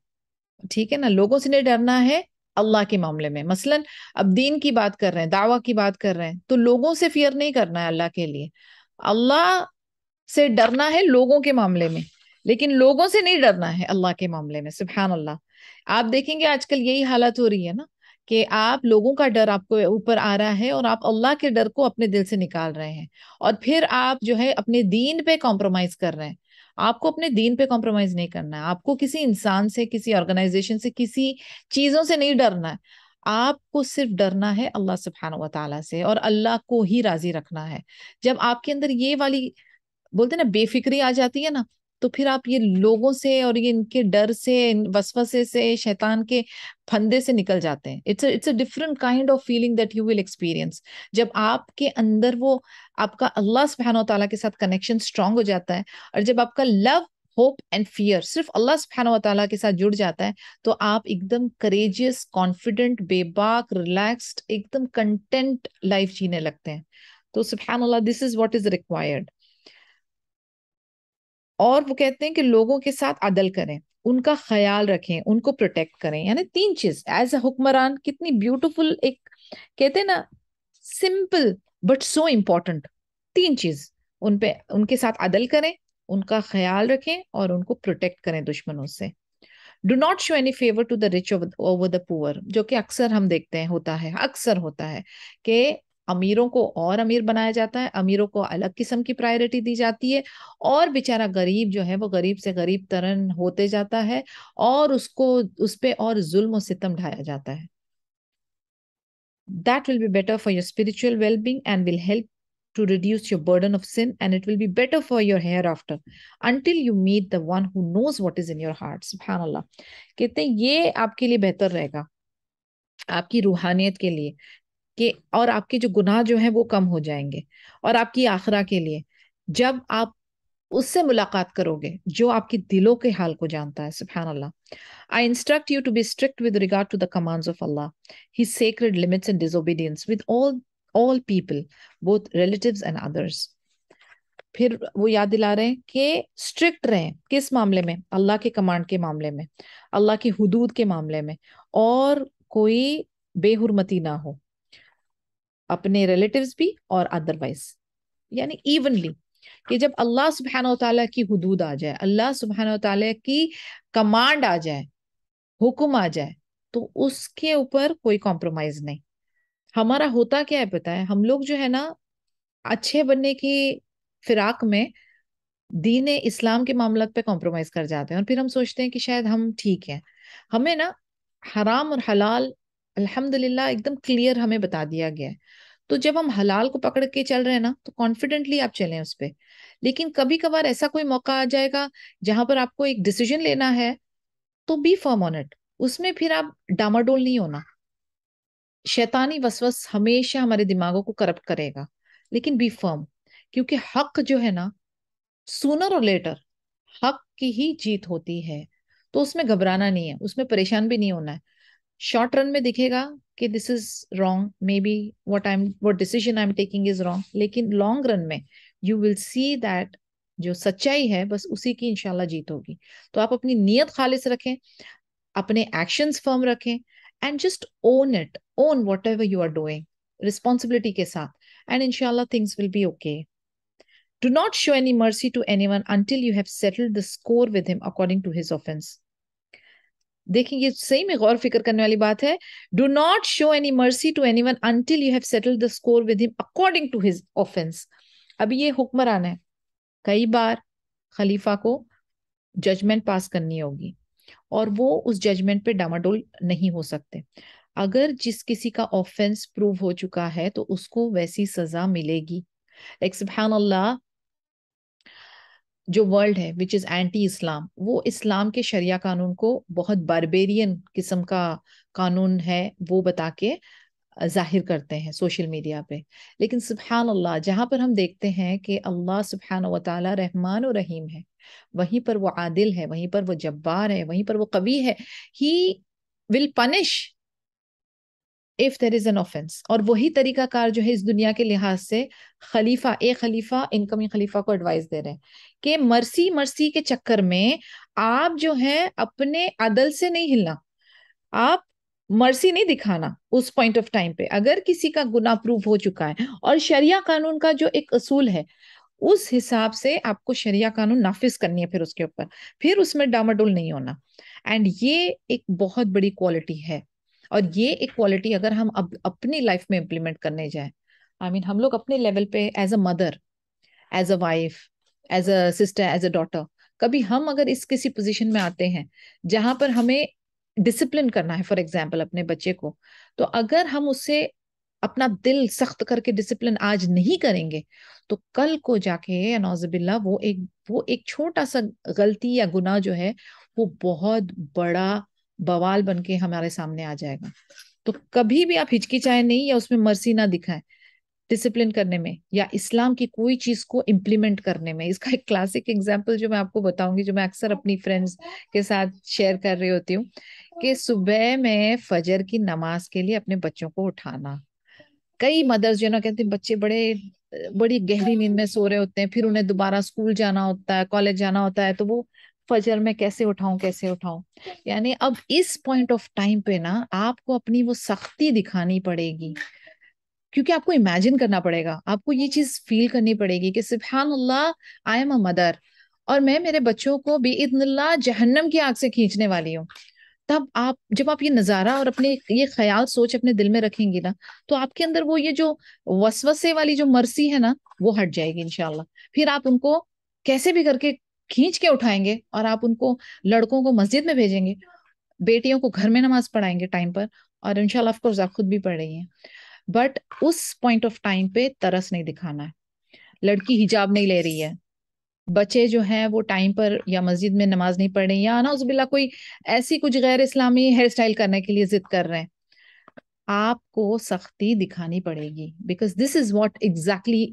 ठीक है ना, लोगों से नहीं डरना है। अल्लाह के मामले में, मसलन अब दीन की बात कर रहे हैं, दावा की बात कर रहे हैं, तो लोगों से फियर नहीं करना है अल्लाह के लिए। अल्लाह से डरना है लोगों के मामले में, लेकिन लोगों से नहीं डरना है अल्लाह के मामले में। सुभान अल्लाह। आप देखेंगे आजकल यही हालत हो रही है ना, कि आप लोगों का डर आपको ऊपर आ रहा है और आप अल्लाह के डर को अपने दिल से निकाल रहे हैं, और फिर आप जो है अपने दीन पे कॉम्प्रोमाइज कर रहे हैं। आपको अपने दीन पे कॉम्प्रोमाइज नहीं करना है, आपको किसी इंसान से, किसी ऑर्गेनाइजेशन से, किसी चीजों से नहीं डरना है। आपको सिर्फ डरना है अल्लाह सुब्हानहू व तआला से, और अल्लाह को ही राजी रखना है। जब आपके अंदर ये वाली, बोलते ना, बेफिक्री आ जाती है ना, तो फिर आप ये लोगों से और ये इनके डर से, इन वसवसे से, शैतान के फंदे से निकल जाते हैं। It's a different kind of feeling that you will experience, जब आपके अंदर वो आपका अल्लाह सुब्हानहू व तआला के साथ कनेक्शन स्ट्रांग हो जाता है, और जब आपका लव, होप एंड फियर सिर्फ अल्लाह सुब्हानहू व तआला के साथ जुड़ जाता है, तो आप एकदम करेजियस, कॉन्फिडेंट, बेबाक, रिलैक्स्ड, एकदम कंटेंट लाइफ जीने लगते हैं। तो सुभान अल्लाह, this is what is required. और वो कहते हैं कि लोगों के साथ अदल करें, उनका ख्याल रखें, उनको प्रोटेक्ट करें। यानी तीन चीज एज अ हुक्मरान, कितनी ब्यूटीफुल एक, कहते हैं ना, सिंपल बट सो इम्पोर्टेंट। तीन चीज, उनके साथ अदल करें, उनका ख्याल रखें और उनको प्रोटेक्ट करें दुश्मनों से। Do not show any favour to the rich over the poor, जो कि अक्सर हम देखते हैं होता है, अक्सर होता है कि अमीरों को और अमीर बनाया जाता है, अमीरों को अलग किस्म की प्रायोरिटी दी जाती है, और बेचारा गरीब जो है वो गरीब से गरीब तरन होते जाता है, और उसको उस पे और जुल्म और सितम ढाया जाता है। That will be better for your spiritual well-being and will help to reduce your burden of sin, and it will be better for your hereafter until you meet the one who knows what is in your heart. Subhanallah, कहते हैं ये आपके लिए बेहतर रहेगा, आपकी रूहानियत के लिए, कि और आपके जो गुनाह जो है वो कम हो जाएंगे, और आपकी आखिरा के लिए, जब आप उससे मुलाकात करोगे जो आपके दिलों के हाल को जानता है। सुभान अल्लाह। I instruct you to be strict with regard to the commands of Allah, His sacred limits and disobedience with all people, both relatives and others. फिर वो याद दिला रहे हैं कि स्ट्रिक्ट रहें किस मामले में, अल्लाह के कमांड के मामले में, अल्लाह की हुदूद के मामले में, और कोई बेहुरमती ना हो अपने रिलेटिव्स भी और अदरवाइज, यानी इवनली, कि जब अल्लाह सुब्हानहू व तआला की हुदूद आ जाए, अल्लाह सुब्हानहू व तआला की कमांड आ जाए, हुक्म आ जाए, तो उसके ऊपर कोई कॉम्प्रोमाइज नहीं। हमारा होता क्या है पता है, हम लोग जो है ना, अच्छे बनने की फिराक में दीन इस्लाम के मामला पे कॉम्प्रोमाइज कर जाते हैं, और फिर हम सोचते हैं कि शायद हम ठीक हैं। हमें ना हराम और हलाल अल्हम्दुलिल्लाह एकदम क्लियर हमें बता दिया गया है। तो जब हम हलाल को पकड़ के चल रहे हैं ना, तो कॉन्फिडेंटली आप चलें उस पे। लेकिन कभी कभार ऐसा कोई मौका आ जाएगा जहां पर आपको एक डिसीजन लेना है, तो बी फर्म ऑन इट, उसमें फिर आप डामाडोल नहीं होना। शैतानी वसवस हमेशा हमारे दिमागों को करप्ट करेगा, लेकिन बी फर्म, क्योंकि हक जो है ना, सूनर और लेटर हक की ही जीत होती है। तो उसमें घबराना नहीं है, उसमें परेशान भी नहीं होना है। शॉर्ट रन में दिखेगा कि this is wrong, may be what decision I am taking is wrong, लेकिन लॉन्ग रन में यू विल सी दैट जो सच्चाई है बस उसी की इंशाल्लाह जीत होगी। तो आप अपनी नीयत खालिस रखें, अपने एक्शंस फर्म रखें, and just own it, own whatever you are doing responsibility के साथ, एंड इंशाल्लाह things will be okay. Do not show any mercy to anyone until you have settled the score with him according to his offense. देखिए ये सही में गौर फिक्र करने वाली बात है। Do not show any mercy to anyone until you have settled the score with him according to his offence. अभी ये हुक्मरान है, कई बार खलीफा को जजमेंट पास करनी होगी, और वो उस जजमेंट पे डामाडोल नहीं हो सकते। अगर जिस किसी का ऑफेंस प्रूव हो चुका है तो उसको वैसी सजा मिलेगी। लाइक सुभान अल्लाह, जो वर्ल्ड है विच इज एंटी इस्लाम, वो इस्लाम के शरिया कानून को बहुत बारबेरियन किस्म का कानून है वो बता के जाहिर करते हैं सोशल मीडिया पे। लेकिन सुभान अल्लाह, जहां पर हम देखते हैं कि अल्लाह सुब्हानहू व तआला रहमान और रहीम है, वहीं पर वो आदिल है, वहीं पर वो जब्बार है, वहीं पर वो कवी है। He will punish if there is an offence. और वही तरीकाकार जो है इस दुनिया के लिहाज से, खलीफा इनकमिंग खलीफा को एडवाइस दे रहे हैं कि मर्सी मर्सी के चक्कर में आप जो है अपने अदल से नहीं हिलना, आप मर्सी नहीं दिखाना उस पॉइंट ऑफ टाइम पे। अगर किसी का गुनाह प्रूव हो चुका है, और शरिया कानून का जो एक असूल है, उस हिसाब से आपको शरिया कानून नाफिज करनी है, फिर उसके ऊपर फिर उसमें डामाडोल नहीं होना। एंड ये एक बहुत बड़ी क्वालिटी है, और ये एक क्वालिटी अगर हम अब अपनी लाइफ में इंप्लीमेंट करने जाए, आई मीन हम लोग अपने लेवल पे as a mother, as a wife, as a sister, as a daughter, कभी हम अगर इस किसी पोजीशन में आते हैं जहां पर हमें डिसिप्लिन करना है, फॉर एग्जाम्पल अपने बच्चे को, तो अगर हम उससे अपना दिल सख्त करके डिसिप्लिन आज नहीं करेंगे, तो कल को जाके नौजुबिल्ला वो एक छोटा सा गलती या गुनाह जो है वो बहुत बड़ा बवाल बन के हमारे सामने आ जाएगा। तो कभी भी आप हिचकिचाए नहीं, या उसमें मर्सी ना दिखाएं डिसिप्लिन करने में, या इस्लाम की कोई चीज को इम्प्लीमेंट करने में। इसका एक क्लासिक एग्जांपल जो मैं आपको बताऊंगी, जो मैं अक्सर अपनी फ्रेंड्स के साथ शेयर कर रही होती हूँ, कि सुबह में फजर की नमाज के लिए अपने बच्चों को उठाना। कई मदर्स जो ना कहते हैं बच्चे बड़े बड़ी गहरी नींद में सो रहे होते हैं, फिर उन्हें दोबारा स्कूल जाना होता है, कॉलेज जाना होता है, तो वो फजर में कैसे उठाऊं कैसे उठाऊं। यानी अब इस पॉइंट ऑफ टाइम पे ना आपको अपनी वो सख्ती दिखानी पड़ेगी, क्योंकि आपको इमेजिन करना पड़ेगा, आपको ये चीज फील करनी पड़ेगी कि सुबहान अल्लाह, आई एम अ मदर, और मैं मेरे बच्चों को बिइज़्निल्लाह जहन्नम की आग से खींचने वाली हूँ। तब आप जब आप ये नजारा और अपने ये ख्याल सोच अपने दिल में रखेंगी ना, तो आपके अंदर वो ये जो वसवसे वाली जो मर्सी है ना, वो हट जाएगी इंशाल्लाह। फिर आप उनको कैसे भी करके खींच के उठाएंगे, और आप उनको, लड़कों को मस्जिद में भेजेंगे, बेटियों को घर में नमाज पढ़ाएंगे टाइम पर, और इंशाल्लाह ऑफ कोर्स आप खुद भी पढ़ रही हैं। बट उस पॉइंट ऑफ टाइम पे तरस नहीं दिखाना है। लड़की हिजाब नहीं ले रही है, बच्चे जो हैं वो टाइम पर या मस्जिद में नमाज नहीं पढ़ रहे, या नाउजुबिल्ला कोई ऐसी कुछ गैर इस्लामी हेयर स्टाइल करने के लिए जिद कर रहे हैं, आपको सख्ती दिखानी पड़ेगी, because this is what exactly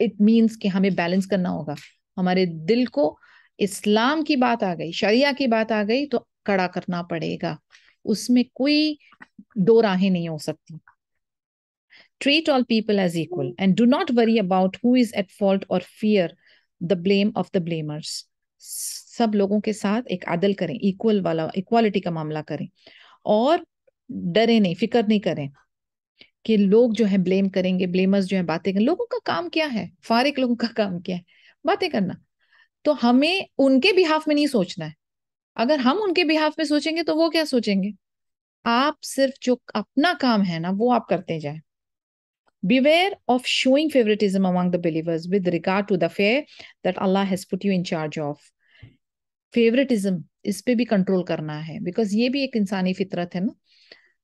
it means कि हमें बैलेंस करना होगा। हमारे दिल को इस्लाम की बात आ गई, शरिया की बात आ गई, तो कड़ा करना पड़ेगा, उसमें कोई दो राहें नहीं हो सकती। Treat all people as equal and do not worry about who is at fault or fear the blame of the blamers. सब लोगों के साथ एक आदल करें, इक्वल वाला, इक्वालिटी का मामला करें, और डरे नहीं, फिक्र नहीं करें कि लोग जो है ब्लेम करेंगे, ब्लेमर्स जो है बातें करें। लोगों का काम क्या है, फारिक लोगों का काम क्या है, बातें करना। तो हमें उनके बिहाफ में नहीं सोचना है। अगर हम उनके बिहाफ में सोचेंगे तो वो क्या सोचेंगे। आप सिर्फ जो अपना काम है ना वो आप करते जाए। Beware of showing favoritism among the believers with regard to the affair that Allah has put you in charge of. Favouritism, इस पे भी कंट्रोल करना है, बिकॉज ये भी एक इंसानी फितरत है ना।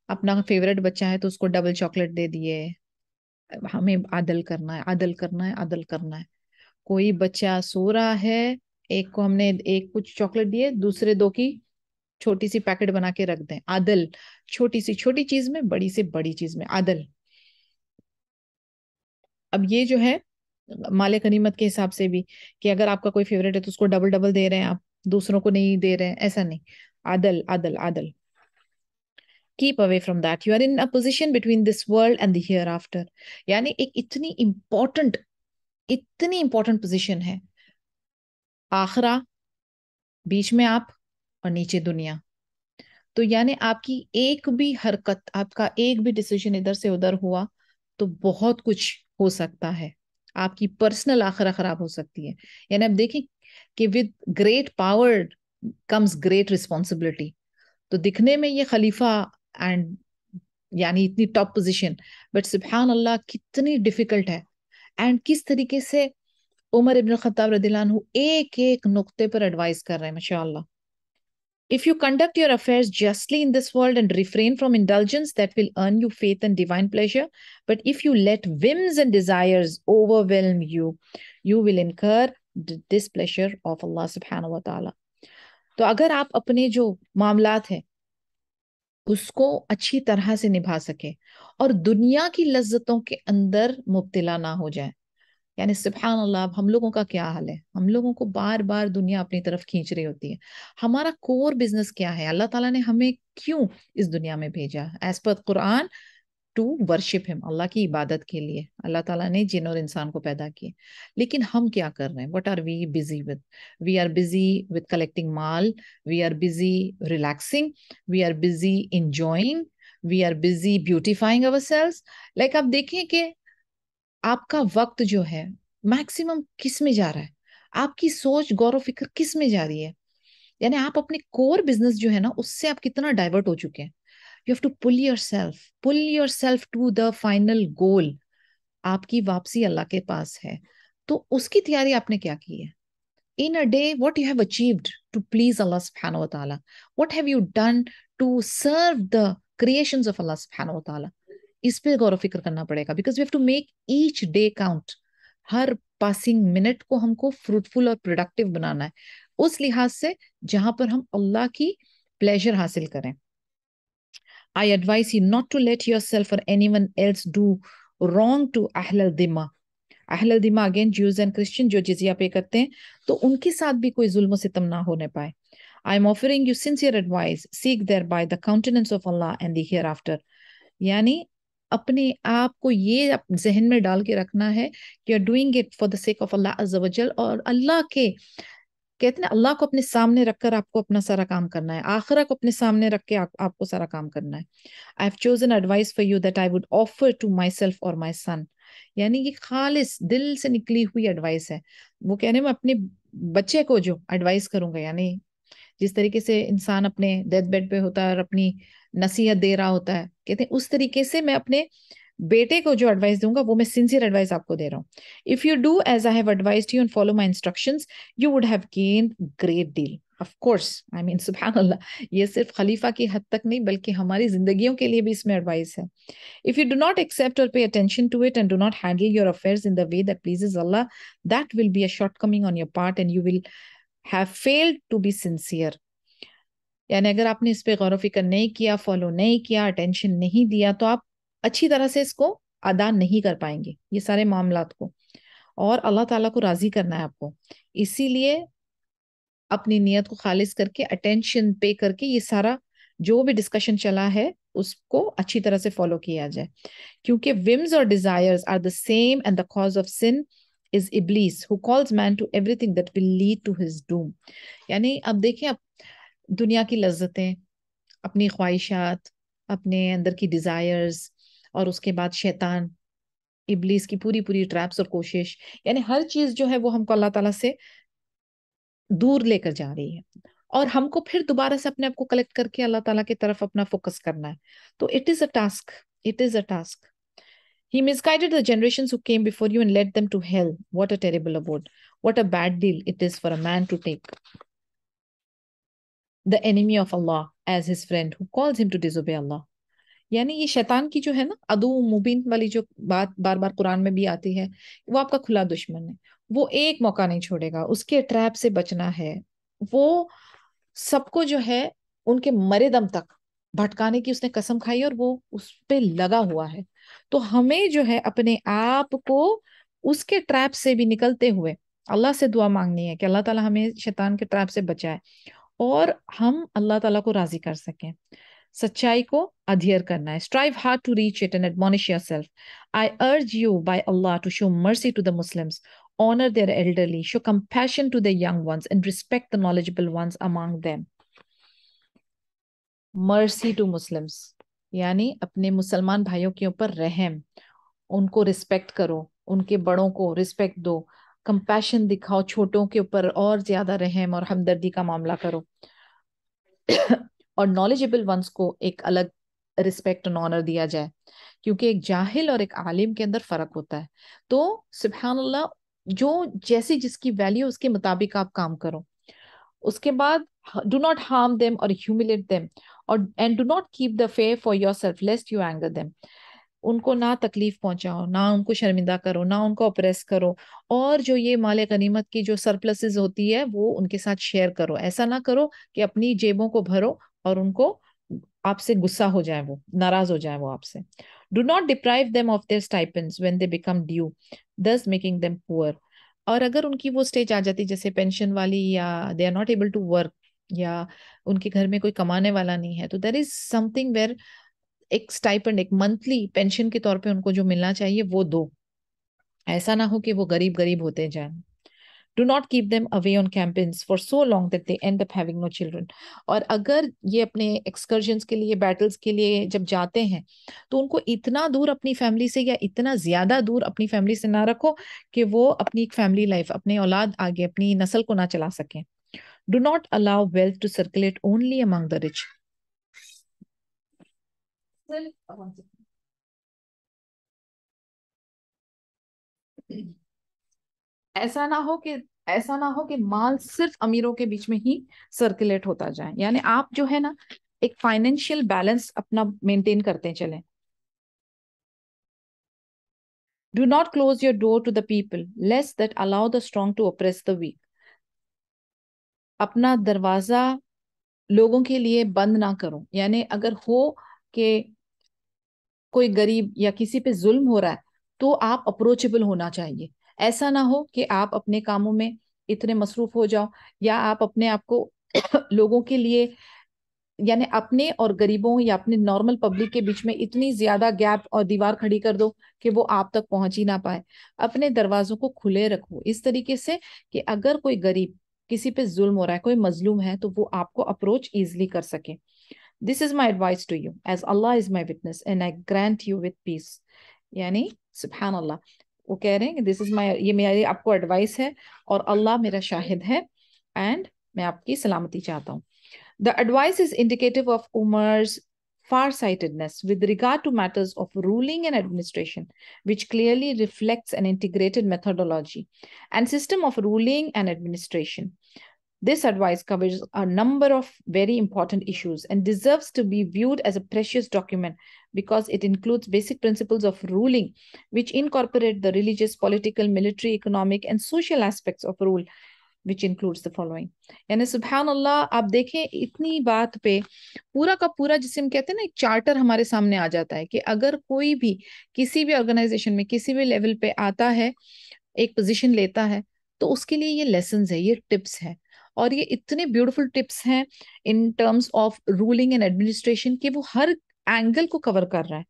अपना फेवरेट बच्चा है तो उसको डबल चॉकलेट दे दिए, हमें आदल करना है, आदल करना है, आदल करना है। कोई बच्चा सो रहा है, एक को हमने एक कुछ चॉकलेट दिए, दूसरे दो की छोटी सी पैकेट बना के रख दें, आदल। छोटी सी छोटी चीज में, बड़ी से बड़ी चीज में आदल। अब ये जो है माले गनीमत के हिसाब से भी, कि अगर आपका कोई फेवरेट है तो उसको डबल डबल दे रहे हैं आप, दूसरों को नहीं दे रहे हैं, ऐसा नहीं। आदल आदल आदल। Keep away from that, you are in a position between this world and the hereafter. यानी एक इतनी इंपॉर्टेंट पोजिशन है, आखरा, बीच में आप, और नीचे दुनिया। तो यानी आपकी एक भी हरकत, आपका एक भी डिसीजन इधर से उधर हुआ तो बहुत कुछ हो सकता है, आपकी पर्सनल आखिरत खराब हो सकती है। यानी आप देखें कि with great power comes great responsibility. तो दिखने में ये खलीफा एंड यानी इतनी टॉप पोजीशन, बट सुबहान अल्लाह कितनी डिफिकल्ट है। एंड किस तरीके से उमर इब्न खत्ताब रदियल्लाहु अन्हु एक एक नुक्ते पर एडवाइस कर रहे हैं, माशाअल्लाह। If you conduct your affairs justly in this world and refrain from indulgence, that will earn you faith and divine pleasure. But if you let whims and desires overwhelm you, you will incur the displeasure of Allah subhanahu wa ta'ala. तो अगर आप अपने जो मामलात हैं उसको अच्छी तरह से निभा सके और दुनिया की लज्जतों के अंदर मुब्तला ना हो जाए, यानी सुभान अल्लाह, अब हम लोगों का क्या हाल है, हम लोगों को बार बार दुनिया अपनी तरफ खींच रही होती है। हमारा कोर बिजनेस क्या है, अल्लाह ताला ने हमें क्यों इस दुनिया में भेजा, as per Quran, to worship him, Allah की इबादत के लिए अल्लाह ताला ने जिन और इंसान को पैदा किए। लेकिन हम क्या कर रहे हैं, what are we busy with. We are busy with collecting माल, we are busy relaxing, we are busy enjoying, we are busy beautifying ourselves. Like आप देखें कि आपका वक्त जो है मैक्सिमम किस में जा रहा है, आपकी सोच गौर व फिक्र किस में जा रही है। यानी आप अपने कोर बिजनेस जो है ना उससे आप कितना डाइवर्ट हो चुके हैं। You have to pull yourself to the final goal. आपकी वापसी अल्लाह के पास है, तो उसकी तैयारी आपने क्या की है। In a day what you have achieved to please Allah सुब्हानहू व तआला, what have you done to serve the creations of Allah सुब्हानहू व तआला। इस पे गौर फिक्र करना पड़ेगा, because we have to make each day count. हर पासिंग मिनट को हमको फ्रूटफुल और प्रोडक्टिव बनाना है, उस लिहाज से जहां पर हम अल्लाह की प्लेजर हासिल करें। I advise you not to let yourself or anyone else do wrong to अहल दिमा। अहल दिमा अगेन ज्यूज एंड क्रिश्चियन जो जिजिया पे करते हैं, तो उनके साथ भी कोई जुल्म सितम ना होने पाए। I am offering you sincere advice, seek thereby the countenance of अल्लाह एंड द हियर आफ्टर। यानी अपने आप को ये जहन में डाल के रखना है कि are doing it for the sake of Allah अज़्ज़ा वजल, और अल्लाह के, कहते हैं ना, अल्लाह को अपने सामने रखकर आपको अपना सारा काम करना है, आखिरा को अपने सामने रख के आपको सारा काम करना है। I have chosen advice for you that I would offer to myself और माई सन। यानी ये खालिस दिल से निकली हुई एडवाइस है। वो कह रहे हैं मैं अपने बच्चे को जो एडवाइस करूंगा, यानी जिस तरीके से इंसान अपने डेथ बेड पे होता है और अपनी नसीहत दे रहा होता है, कहते हैं उस तरीके से मैं अपने बेटे को जो एडवाइस दूंगा वो मैं सिंसियर एडवाइस आपको दे रहा हूँ। If you do as I have advised you and follow my instructions you would have gained great deal. Of course, I mean सुभान अल्लाह, ये सिर्फ खलीफा की हद तक नहीं बल्कि हमारी जिंदगियों के लिए भी इसमें एडवाइस है। If you do not accept or pay attention to it and do not handle your affairs in the way that pleases Allah, that will be a shortcoming on your part and you will have failed to be sincere. यानी अगर आपने इस पे गौर फिक्र नहीं किया, follow नहीं किया, अटेंशन नहीं दिया, तो आप अच्छी तरह से इसको अदा नहीं कर पाएंगे ये सारे मामलात को, और अल्लाह ताला को राजी करना है आपको। इसीलिए अपनी नियत को खालिस करके, अटेंशन पे करके, ये सारा जो भी डिस्कशन चला है उसको अच्छी तरह से फॉलो किया जाए, क्योंकि whims और desires are the same and the cause of sin is Iblis who calls man to everything that will lead to his doom। यानी अब देखें, अब दुनिया की लज्जतें, अपनी ख्वाहिशात, अपने अंदर की डिजायर्स, और उसके बाद शैतान इब्लीस की पूरी पूरी ट्रैप्स और कोशिश, यानी हर चीज जो है वो हमको अल्लाह ताला से दूर लेकर जा रही है, और हमको फिर दोबारा से अपने आप को कलेक्ट करके अल्लाह ताला की तरफ अपना फोकस करना है। तो it is a task, it is a task. He misguided the generations who came before you and led them to hell. What a terrible abode. What a bad deal it is for a man to take the enemy of Allah as his friend who calls him to disobey Allah. यानी ये शैतान की जो है ना अदू मुबीन वाली जो बात बार बार कुरान में भी आती है, वो आपका खुला दुश्मन है। वो एक मौका नहीं छोड़ेगा, उसके ट्रैप से बचना है। वो सबको जो है उनके मरे दम तक भटकाने की उसने कसम खाई और वो उस पे लगा हुआ है। तो हमें जो है अपने आप को उसके ट्रैप से भी निकलते हुए अल्लाह से दुआ मांगनी है कि अल्लाह ताला हमें शैतान के ट्रैप से बचाए और हम अल्लाह ताला को राजी कर सकें। सच्चाई को अध्ययन करना है। Strive hard to reach it and admonish yourself. I urge you by अल्लाह to show mercy to the Muslims, honor their elderly, show compassion to the young ones, and respect the knowledgeable ones among them. Mercy to Muslims, यानी अपने मुसलमान भाइयों के ऊपर रहम, उनको respect करो, उनके बड़ों को रिस्पेक्ट दो, कंपैशन दिखाओ, छोटों के ऊपर और ज्यादा रहम और हमदर्दी का मामला करो और नॉलेजेबल वंस को एक अलग रिस्पेक्ट और ऑनर दिया जाए, क्योंकि एक जाहिल और एक आलिम के अंदर फर्क होता है। तो सुभान अल्लाह, जो जैसी जिसकी वैल्यू उसके मुताबिक आप काम करो। उसके बाद डू नॉट हार्म देम और ह्यूमिलेट देम, और and do not keep the fair for yourself लेस्ट you anger them. उनको ना तकलीफ पहुंचाओ, ना उनको शर्मिंदा करो, ना उनको ऑप्रेस करो, और जो ये माले गनीमत की जो सरप्लसेस होती है वो उनके साथ शेयर करो। ऐसा ना करो कि अपनी जेबों को भरो और उनको आपसे गुस्सा हो जाए, वो नाराज हो जाए वो आपसे। Do not deprive them of their stipends when they become due, दस मेकिंग देम पुअर। और अगर उनकी वो स्टेज आ जाती जैसे पेंशन वाली, या they are not able to work, या उनके घर में कोई कमाने वाला नहीं है, तो देयर इज समथिंग वेयर एक स्टाइपेंड, एक मंथली पेंशन के तौर पे उनको जो मिलना चाहिए वो दो। ऐसा ना हो कि वो गरीब गरीब होते जाएं। Do not keep them away on campaigns for so long that they end up having no children. और अगर ये अपने एक्सकर्जन्स के लिए, बैटल्स के लिए जब जाते हैं, तो उनको इतना दूर अपनी फैमिली से, या इतना ज्यादा दूर अपनी फैमिली से ना रखो कि वो अपनी फैमिली लाइफ, अपने औलाद आगे, अपनी नस्ल को ना चला सकें। Do not allow wealth to circulate only among the rich. ऐसा ना हो कि ऐसा ना हो कि माल सिर्फ अमीरों के बीच में ही सर्कुलेट होता जाए। यानी आप जो है ना एक फाइनेंशियल बैलेंस अपना मेंटेन करते चलें। Do not close your door to the people lest that allow the strong to oppress the weak. अपना दरवाजा लोगों के लिए बंद ना करो। यानी अगर हो कि कोई गरीब या किसी पे जुल्म हो रहा है, तो आप अप्रोचेबल होना चाहिए। ऐसा ना हो कि आप अपने कामों में इतने मसरूफ हो जाओ, या आप अपने आप को लोगों के लिए यानी अपने और गरीबों या अपने नॉर्मल पब्लिक के बीच में इतनी ज्यादा गैप और दीवार खड़ी कर दो कि वो आप तक पहुंच ही ना पाए। अपने दरवाजों को खुले रखो इस तरीके से कि अगर कोई गरीब, किसी पे जुल्म हो रहा है, कोई मजलूम है, तो वो आपको अप्रोच इजिली कर सके। This is my advice to you as अल्लाह is my witness and I grant you with peace. यानी सुबहान अल्लाह, वो कह रहे हैं कि दिस इज माई, ये मेरी आपको एडवाइस है और अल्लाह मेरा शाहिद है एंड मैं आपकी सलामती चाहता हूँ। The advice is indicative of Umar's far-sightedness with regard to matters of ruling and administration, which clearly reflects an integrated methodology and system of ruling and administration. This advice covers a number of very important issues and deserves to be viewed as a precious document because it includes basic principles of ruling, which incorporate the religious, political, military, economic, and social aspects of rule, which includes the following. यानी सुबहान अल्लाह, आप देखें इतनी बात पे पूरा का पूरा, जिसे हम कहते हैं ना, एक चार्टर हमारे सामने आ जाता है कि अगर कोई भी किसी भी ऑर्गेनाइजेशन में किसी भी लेवल पे आता है, एक पोजीशन लेता है, तो उसके लिए ये लेसन्स है, ये टिप्स है। और ये इतने ब्यूटीफुल टिप्स हैं in terms of ruling and administration कि वो हर एंगल को कवर कर रहा है।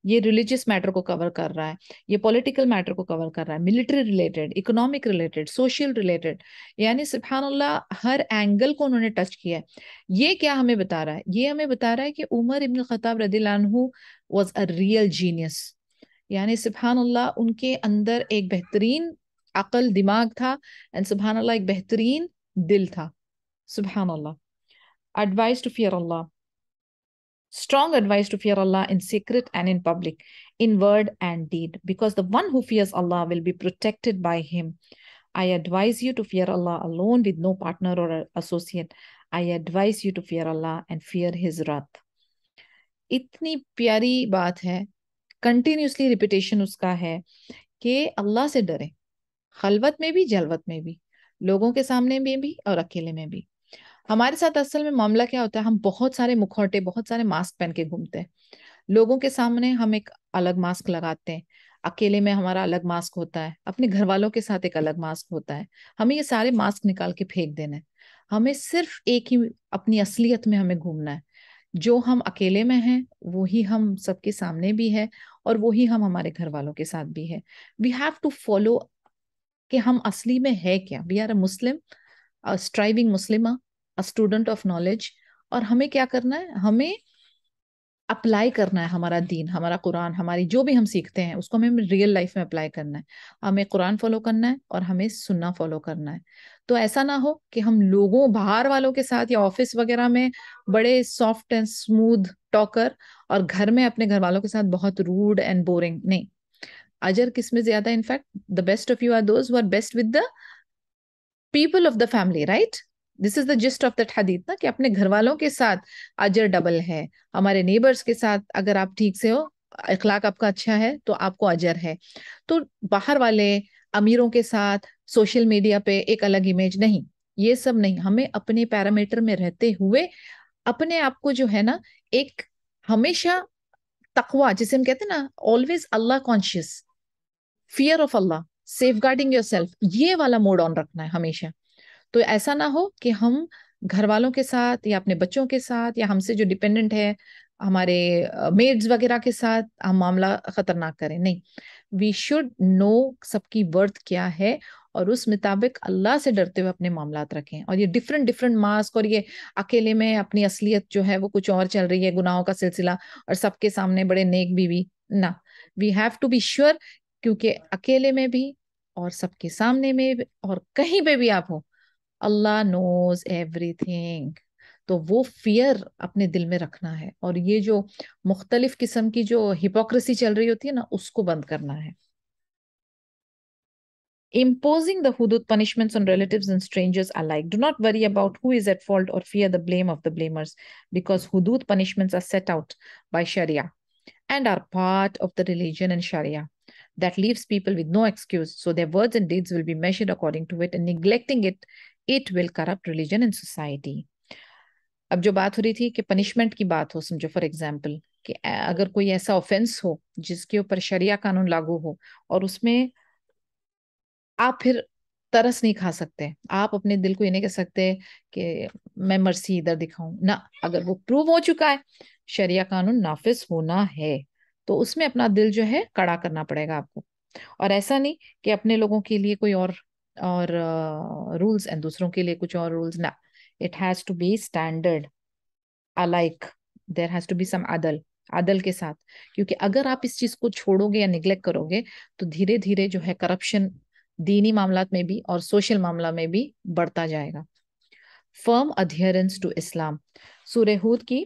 ये रिलीजियस मैटर को कवर कर रहा है, ये पॉलिटिकल मैटर को कवर कर रहा है, military related, economic related, social related, यानी सुभान अल्लाह हर एंगल को उन्होंने टच किया है। ये क्या हमें बता रहा है? ये हमें बता रहा है कि उमर इब्न खत्ताब रदियल्लाहु अन्हु वाज अ रियल जीनियस। यानी सुभान अल्लाह उनके अंदर एक बेहतरीन अकल दिमाग था एंड सुभान अल्लाह एक बेहतरीन दिल था। सुभान अल्लाह। Advice to fear Allah, strong advice to fear Allah in secret and in public, in word and deed, because the one who fears Allah will be protected by Him. I advise you to fear Allah alone with no partner or associate. I advise you to fear Allah and fear His wrath. इतनी प्यारी बात है, continuously repetition उसका है कि अल्लाह से डरे, खलवत में भी जलवत में भी, लोगों के सामने में भी और अकेले में भी। हमारे साथ असल में मामला क्या होता है, हम बहुत सारे मुखौटे, बहुत सारे मास्क पहन के घूमते हैं। लोगों के सामने हम एक अलग मास्क लगाते हैं, अकेले में हमारा अलग मास्क होता है, अपने घर वालों के साथ एक अलग मास्क होता है। हमें ये सारे मास्क निकाल के फेंक देना है। हमें सिर्फ एक ही अपनी असलियत में हमें घूमना है। जो हम अकेले में हैं वही हम सबके सामने भी है और वही हम हमारे घर वालों के साथ भी है। वी हैव टू फॉलो कि हम असली में है क्या। We are a Muslim, a striving Muslim, a student of knowledge. और हमें क्या करना है? हमें अप्लाई करना है हमारा दीन, हमारा कुरान, हमारी जो भी हम सीखते हैं उसको हमें रियल लाइफ में अप्लाई करना है। हमें कुरान फॉलो करना है और हमें सुन्ना फॉलो करना है। तो ऐसा ना हो कि हम लोगों बाहर वालों के साथ या ऑफिस वगैरह में बड़े सॉफ्ट एंड स्मूथ टॉकर और घर में अपने घर वालों के साथ बहुत रूड एंड बोरिंग। नहीं, अजर किस में ज्यादा? In fact the best of you are those who are best with the people of the family, right? This is the gist of that हदीथ ना, कि अपने घर वालों के साथ अजर डबल है। हमारे नेबर्स के साथ अगर आप ठीक से हो, अखलाक आपका अच्छा है, तो आपको अजर है। तो बाहर वाले अमीरों के साथ सोशल मीडिया पे एक अलग इमेज नहीं, ये सब नहीं। हमें अपने पैरामीटर में रहते हुए अपने आप को जो है ना, एक हमेशा तकवा, जिसे हम कहते हैं ना, ऑलवेज अल्लाह कॉन्शियस, फियर ऑफ अल्लाह, सेफ गार्डिंग योर सेल्फ, ये वाला मोड ऑन रखना है हमेशा। तो ऐसा ना हो कि हम घर वालों के साथ या अपने बच्चों के साथ या हमसे जो डिपेंडेंट है, हमारे मेड्स वगैरह के साथ हम मामला खतरनाक करें। नहीं, वी शुड नो सबकी वर्थ क्या है और उस मुताबिक अल्लाह से डरते हुए अपने मामलात रखें। और ये डिफरेंट डिफरेंट मास्क और ये अकेले में अपनी असलियत जो है वो कुछ और चल रही है, गुनाहों का सिलसिला, और सबके सामने बड़े नेक बीवी ना। We have to be sure, क्योंकि अकेले में भी और सबके सामने में भी और कहीं पे भी आप हो, अल्लाह नोज एवरीथिंग। तो वो फियर अपने दिल में रखना है और ये जो मुख्तलिफ किस्म की जो हिपोक्रेसी चल रही होती है ना, उसको बंद करना है। Imposing the hudud punishments on relatives and strangers alike. Do not worry about who is at fault or fear the blame of the blamers, because hudud punishments are set out by Sharia and are part of the religion and Sharia that leaves people with no excuse. So their words and deeds will be measured according to it, and neglecting it, it will corrupt religion and society. अब जो बात हो रही थी कि punishment की बात हो, समझो फॉर एग्जाम्पल कि अगर कोई ऐसा ऑफेंस हो जिसके ऊपर शरिया कानून लागू हो और उसमें आप फिर तरस नहीं खा सकते। आप अपने दिल को ये नहीं कह सकते कि मैं मर्सी इधर दिखाऊं ना। अगर वो प्रूव हो चुका है, शरिया कानून नाफिज होना है, तो उसमें अपना दिल जो है कड़ा करना पड़ेगा आपको। और ऐसा नहीं कि अपने लोगों के लिए कोई और रूल्स एंड दूसरों के लिए कुछ और रूल्स ना। It has to be standard alike, there has to be some अदल, अदल के साथ। क्योंकि अगर आप इस चीज को छोड़ोगे या निग्लेक्ट करोगे, तो धीरे धीरे जो है करप्शन दीनी मामलात में भी और सोशल मामला में भी बढ़ता जाएगा। फर्म अध्यरेंस टू इस्लाम, सूरह हूद की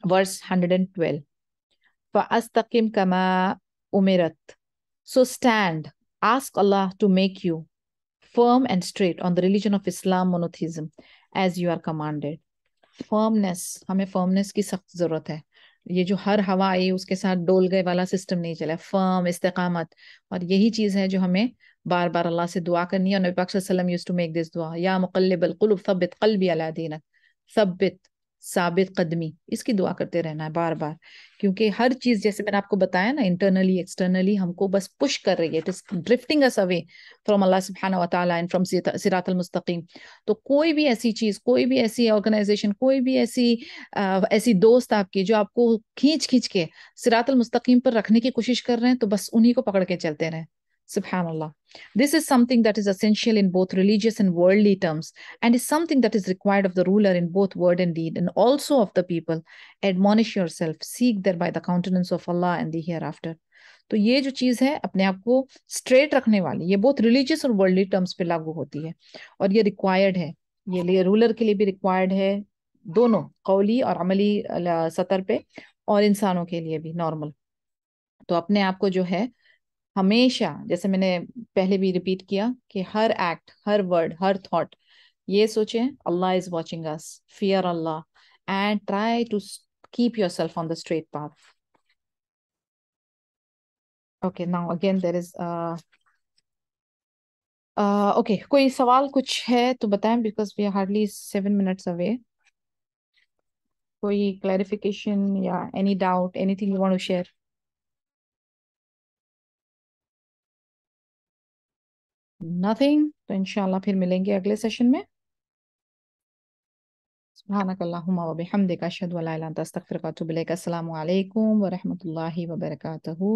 वर्स 112, फअस्तकिम कमा उमिरत, so stand, ask Allah to make you firm and straight on the religion of Islam monotheism as you are commanded. Firmness, हमें फर्मनेस की सख्त जरूरत है। ये जो हर हवा आई उसके साथ डोल गए वाला सिस्टम नहीं चला, फर्म इस्तेकामत। और यही चीज है जो हमें बार बार अल्लाह से दुआ करनी है। और नबी पाक सल्लल्लाहु अलैहि वसल्लम यूज्ड टू मेक दिस दुआ, या मुक़ल्लिबल क़ुलूब सब्बित क़ल्बी अला दीनक, सब्बित, साबित कदमी, इसकी दुआ करते रहना है बार बार। क्योंकि हर चीज जैसे मैंने आपको बताया ना, इंटरनली एक्सटर्नली हमको बस पुश कर रही है, it is drifting us away from Allah सुब्हानहू व तआला एंड फ्रॉम सिरातल मुस्तकीम। तो कोई भी ऐसी चीज, कोई भी ऐसी ऑर्गेनाइजेशन, कोई भी ऐसी दोस्त आपकी जो आपको खींच खींच के सिरातल मुस्तकीम पर रखने की कोशिश कर रहे हैं, तो बस उन्हीं को पकड़ के चलते रहें। सुभान अल्लाह। This is something that is essential in both religious and worldly terms, and is something that is required of the ruler in both word and deed, and also of the people. Admonish yourself, seek thereby the countenance of Allah and the hereafter. तो ये जो चीज है अपने आप को straight रखने वाली, ये बहुत रिलीजियस और वर्ल्डली टर्म्स पे लागू होती है, और ये रिक्वायर्ड है। ये लिए रूलर के लिए भी रिक्वायर्ड है, दोनों कौली और अमली सतर पे, और इंसानों के लिए भी नॉर्मल। तो अपने आप को जो है हमेशा, जैसे मैंने पहले भी रिपीट किया, कि हर एक्ट, हर वर्ड, हर थॉट, ये सोचें Allah is watching us, fear Allah, and try to keep yourself on the straight path. Okay, now again there is okay, कोई सवाल कुछ है तो बताएं, because we are hardly 7 minutes away. कोई क्लैरिफिकेशन या any doubt, anything you want to share? Nothing, तो इंशाल्लाह फिर मिलेंगे अगले सेशन में। सुब्हानक अल्लाहुम्मा व बिहम्दिका अशहदु अल्ला इलाहा इल्ला अंता अस्तगफिरुका व अतूबु इलैक। अस्सलामु अलैकुम व रहमतुल्लाहि व बरकातहू।